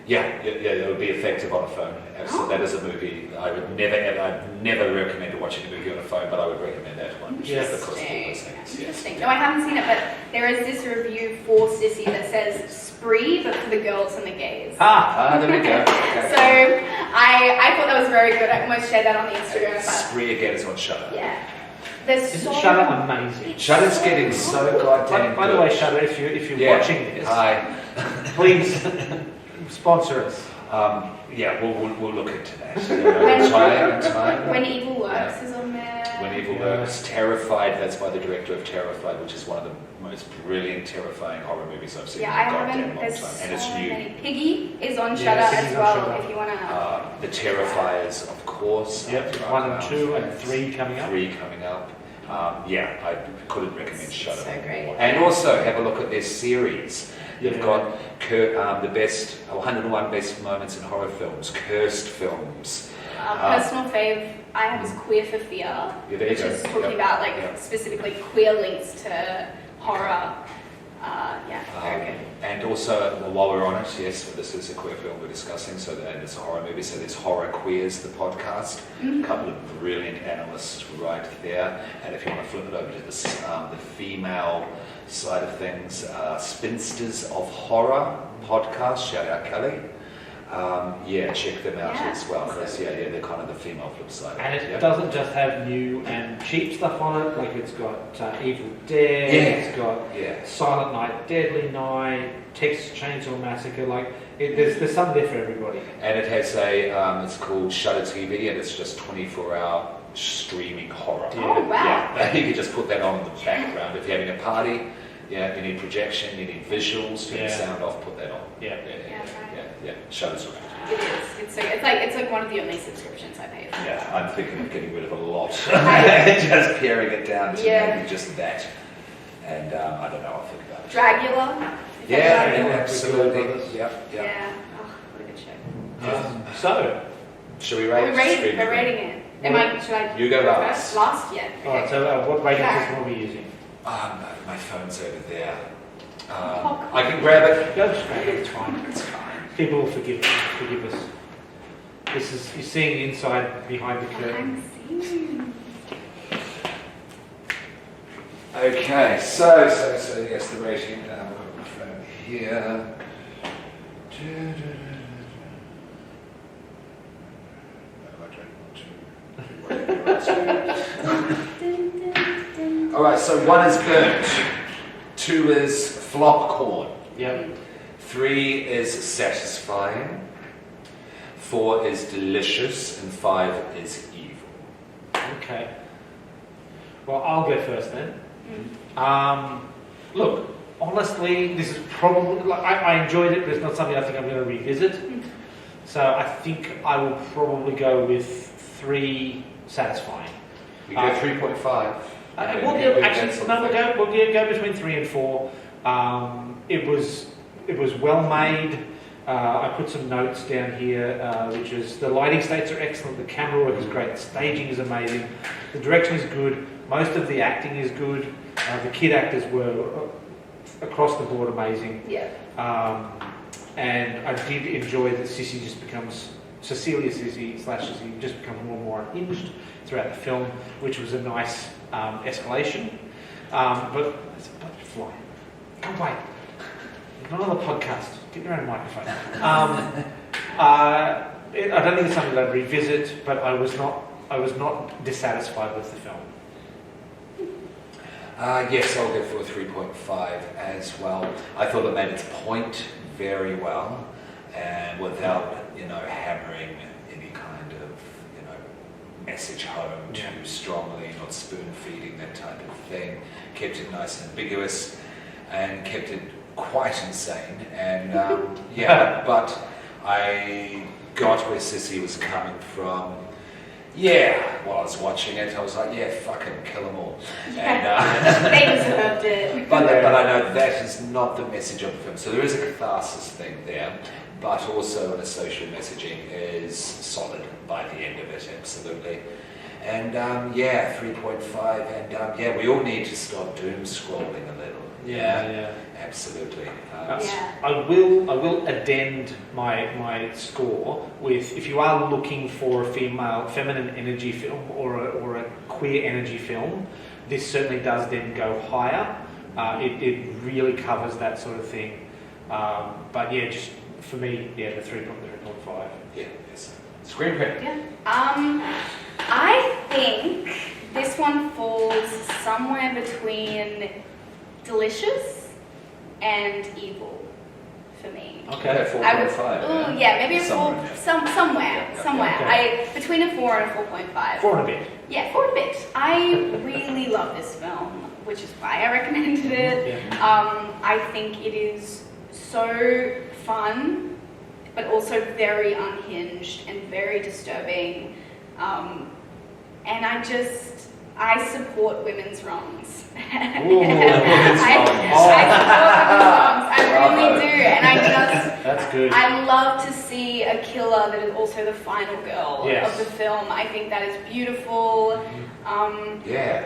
Yeah, it would be effective on a phone. So that is a movie I would never recommend watching a movie on a phone, but I would recommend that one. Yeah. Because of all those things. Yes. Interesting. No, I haven't seen it, but there is this review for Sissy that says Spree, but for the girls and the gays. There we go. So I thought that was very good. I almost shared that on the Instagram. But Spree again is on Shudder. yeah, there's Isn't so Shudder amazing? Shudder's getting so goddamn By the good. way, Shudder, if you're Yeah. watching this, Hi. please sponsor us. Yeah, we'll look into that. When- Time. When Evil Works is on there. When Evil Yeah. Works, Terrified, that's by the director of Terrified, which is one of the most brilliant, terrifying horror movies I've seen Yeah, in I a goddamn haven't. long There's time. so And it's new. many. Piggy is on Yeah, Shudder Piggy's as on well. Shudder. If you wanna. The Terrifiers, of course. Yep, 1 and 2 and 3 coming up. 3 coming up. Yeah, I couldn't recommend It's Shudder so great. more. And also have a look at their series. They've Yeah. got the best 101 best moments in horror films, cursed films. Personal fave I have is Queer for Fear, Yeah, there you which go. is talking Yep. about like Yep. specifically queer links to horror. Yeah, very good. And also, well, while we're on it, yes, this is a queer film we're discussing, so and it's a horror movie, so there's Horror Queers, the podcast. A couple of brilliant analysts right there. And if you want to flip it over to this, the female side of things, Spinsters of Horror podcast, shout out Kelly. Yeah, check them out Yeah, as well, because awesome. they're kind of the female flip side. And it Yep. doesn't just have new and cheap stuff on it, like it's got Evil Dead, Yeah. it's got Yeah. Silent Night, Deadly Night, Texas Chainsaw Massacre, like there's some there for everybody. And it has it's called Shudder TV, and it's just 24-hour streaming horror. Yeah. Oh wow. Yeah, you can just put that on in the background if you're having a party. Yeah, you need projection, you need visuals, turn the Yeah. sound off, put that on. Yeah. Yeah. Shutter's right. It is. It's like one of the only subscriptions I pay for. Yeah, I'm thinking of getting rid of a lot. Just paring it down to maybe just that. And I don't know, I'll think about it. Dragula. Absolutely. Yep. Yeah. Oh, what a good show. So, Should we rate it? We're rating it. Should I? You go last. First? Last? Yeah. Okay. alright, so what rating system are we using? No, my phone's over there. Oh, I can grab it. Go, just grab it, it's fine. It's fine. People will forgive us. This is, you're seeing inside behind the curtain. I'm seeing. Okay, so yes, the rating. I've got my phone here. All right, so 1 is burnt, 2 is flop corn, Yep. 3 is satisfying, 4 is delicious, and 5 is evil. Okay. Well, I'll go first then. Look, honestly, this is probably, like, I enjoyed it, but it's not something I think I'm going to revisit. So I think I will probably go with 3 satisfying. We go 3.5. We'll go between 3 and 4. It was well made. I put some notes down here, which is the lighting states are excellent, the camera work is great, the staging is amazing, the direction is good, most of the acting is good, the kid actors were across the board amazing. Yeah. And I did enjoy that Sissy just becomes Cecilia Sissy just becomes more and more unhinged throughout the film, which was a nice escalation. But it's a butterfly. Go away. Not on the podcast. Get your own microphone. I don't think it's something that I'd revisit, but I was not dissatisfied with the film. Yes, I'll go for a 3.5 as well. I thought it made its point very well, and without, hammering any kind of, message home too strongly, not spoon feeding, that type of thing. Kept it nice and ambiguous, and kept it quite insane. And but I got where Sissy was coming from. While I was watching it, I was like, fucking kill them all. And, they deserved it. but I know that is not the message of the film. So there is a catharsis thing there, but also a social messaging is solid by the end of it, absolutely. And 3.5. And we all need to stop doom scrolling a little. Yeah. Absolutely. I will addend my score with, if you are looking for a feminine energy film or a queer energy film, this certainly does then go higher. It really covers that sort of thing. But just for me, the 3.5. Yeah. Yes. Screenplay. Yeah. I think this one falls somewhere between delicious and evil for me. Okay, 4.5. Maybe a Somewhere. 4, somewhere. Okay. Between a 4 and a 4.5. 4 and a bit. Yeah, 4 and a bit. I really love this film, which is why I recommended it. Yeah. I think it is so fun, but also very unhinged and very disturbing. And I support women's wrongs. I support women's wrongs. I really do. And That's good. I love to see a killer that is also the final girl Yes. of the film. I think that is beautiful.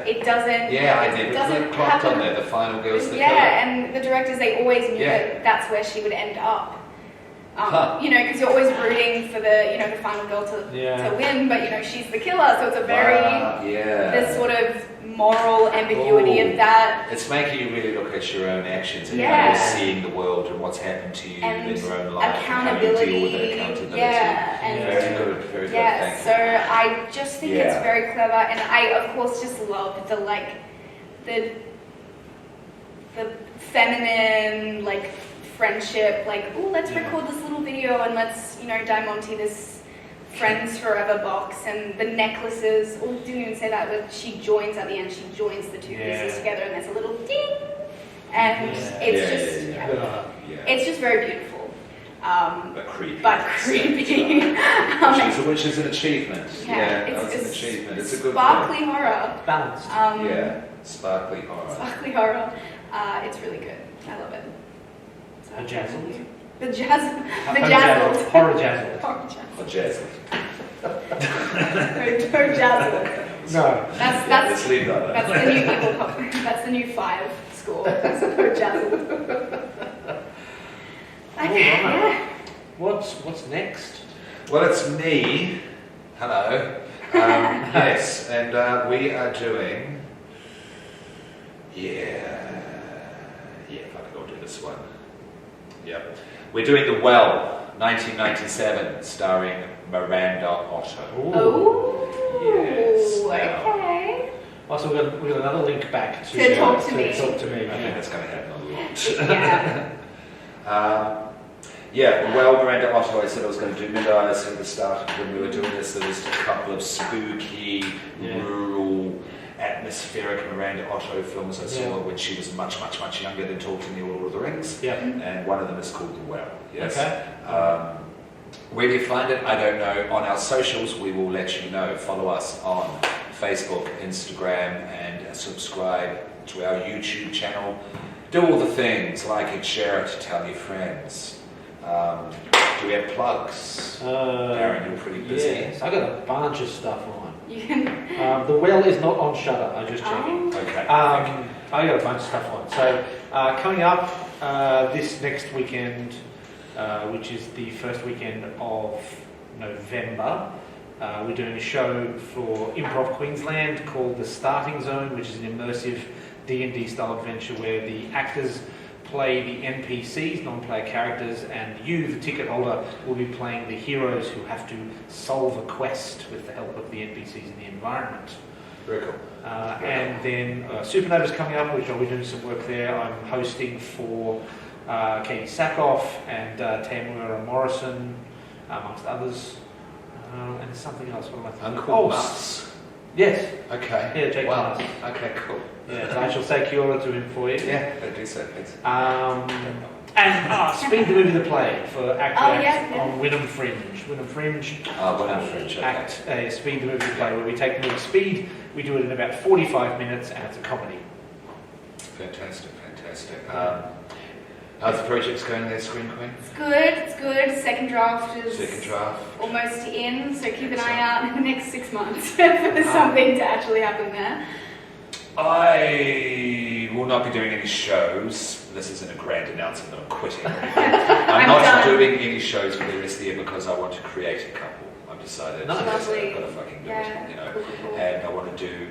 It doesn't. I never really clocked on there. The final girl's the killer. And the directors, they always knew that that's where she would end up. Because you're always rooting for the final girl to win, but she's the killer, so it's a very this sort of moral ambiguity of that. It's making you really look at your own actions and how you're seeing the world and what's happened to you in your own life accountability. and how you deal with it, accountability. And very good. Yeah, so I just think it's very clever, and I of course just love the feminine friendship, let's record this little video and let's Diamante this friends forever box, and the necklaces. Didn't even say that, but she joins at the end. She joins the two pieces together, and there's a little ding, and it's Yeah, just yeah, Yeah. Yeah. it's just very beautiful, But creepy. but creepy. Which is an achievement. Yeah, That's an achievement. It's a good sparkly horror. Balanced. film. Yeah, sparkly horror. Sparkly horror. It's really good. I love it. So, Bejazzled? Bejazzled. Horror jazzled. Horror jazzled. Or jazz. Bejazzled. No. That's Let's leave that. that's the new evil pop. That's the new 5 score. Bejazzled. Okay. Alright. Yeah. What's next? Well, it's me. Hello. Yes, and we are doing. Yeah, if I could all do this one. Yep. We're doing The Well, 1997, starring Miranda Otto. Oh. Yes. Now, Okay. Also, we've got another link back to Talk to Me. Talk to Me. I think Yeah. that's going to happen a lot. Yeah. Yeah, well, Miranda Otto, I said I was going to do Mid-Eyes at the start when we were doing this. There was a couple of spooky, rural, atmospheric Miranda Otto films I saw when she was much, much, much younger than Talk to Me or Lord of the Rings. Yeah. And one of them is called The Well. Yes. Okay. Where do you find it? I don't know. On our socials, we will let you know. Follow us on Facebook, Instagram, and subscribe to our YouTube channel. Do all the things, like it, share it, tell your friends. Do we have plugs? Darren, you're pretty busy. Yes, I got a bunch of stuff on. You can. The Well is not on Shudder. I just checking. Okay. I got a bunch of stuff on. So coming up this next weekend, which is the first weekend of November, we're doing a show for Improv Queensland called The Starting Zone, which is an immersive D&D style adventure where the actors play the NPCs, non-player characters, and you, the ticket holder, will be playing the heroes who have to solve a quest with the help of the NPCs in the environment. Very cool. And then Supernova's coming up, which I'll be doing some work there. I'm hosting for Katie Sackhoff and Tamara Morrison, amongst others. And there's something else. What am I thinking? Uncle Mus. Yes. Okay. Yeah, Jake Wow. Mus. Okay, cool. Yeah, so I shall say kia ora to him for you. Yeah, do so, thanks. And Speed the Movie the Play for Act Oh, Act yeah. on Wynnum Fringe. Wynnum Fringe. Wynnum Fringe, okay. Act Speed the Movie the Play, where we take the movie Speed, we do it in about 45 minutes, and it's a comedy. Fantastic, fantastic. How's the project's going there, Screen Queen? It's good. Second draft is Second draft. almost in, so keep an eye out in the next 6 months for something to actually happen there. I will not be doing any shows. This isn't a grand announcement that I'm quitting. I'm I'm not done. doing any shows for the rest of the year because I want to create a couple. I've decided Nice. yes, Lovely. I've got to fucking do Yeah, it, you know. cool. And I want to do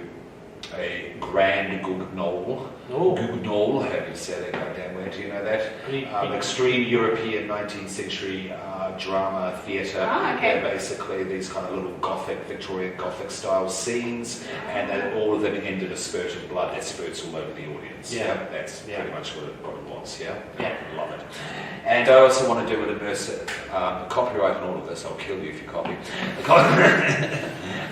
a grand guignol. Oh. Guignol, how do you say that goddamn word? Do you know that? Extreme European 19th century drama, theatre. Ah, okay. They're basically these kind of little Gothic, Victorian Gothic style scenes, and then all of them end in a spurt of blood that spurts all over the audience. Yeah. That's pretty much what it wants, yeah? Yeah. Love it. And I also want to do an immersive, copyright on all of this, I'll kill you if you copy.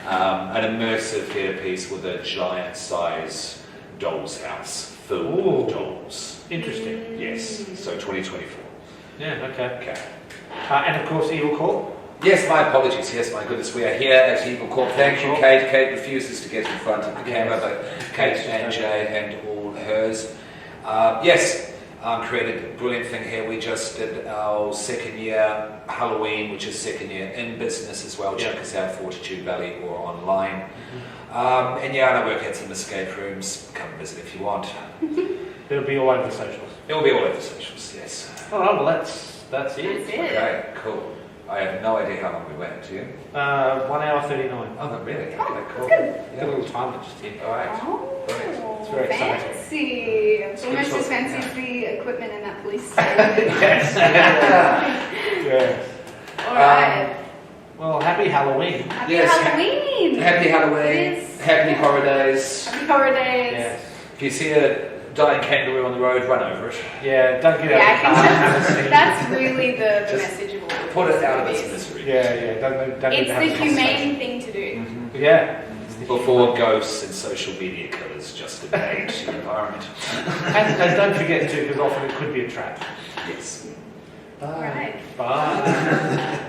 An immersive theatre piece with a giant size doll's house filled Ooh. with dolls. Interesting. Yes, so 2024. Yeah, okay. Okay. And of course, Evil Corp. Yes, my apologies. Yes, my goodness. We are here at Evil Corp. Thank you, Kate. Kate refuses to get in front of the camera, but Kate and Jay and all hers. Yes, created a brilliant thing here. We just did our second year Halloween, which is second year in business as well. Check us out, Fortitude Valley or online. And yeah, and I work at some escape rooms. Come visit if you want. It'll be all over the socials. It will be all over the socials, yes. All right, well, that's it. That's it. Okay, cool. I have no idea how long we went, do you? 1 hour 39. Oh, not really? Oh, Okay, cool. that's Got a little timer just here. All right. Oh, It's very exciting. fancy. It's almost as fancy as the equipment in that police station. Yes. Yes. All right. Well, happy Halloween. Happy Yes. Halloween. Happy Halloween. It is. Happy horror days. Happy horror days. Yes. If you see a dying kangaroo on the road, run over it. Yeah, don't get Yeah, out of the car. I Have a think seat. that's really the Just message of all of Put these it out of its movies. misery. Yeah, don't It's need to have the a humane thing to do. Yeah. Before ghosts and social media killers just invade the environment. And don't forget to, because often it could be a trap. Yes. Bye. Right. Bye.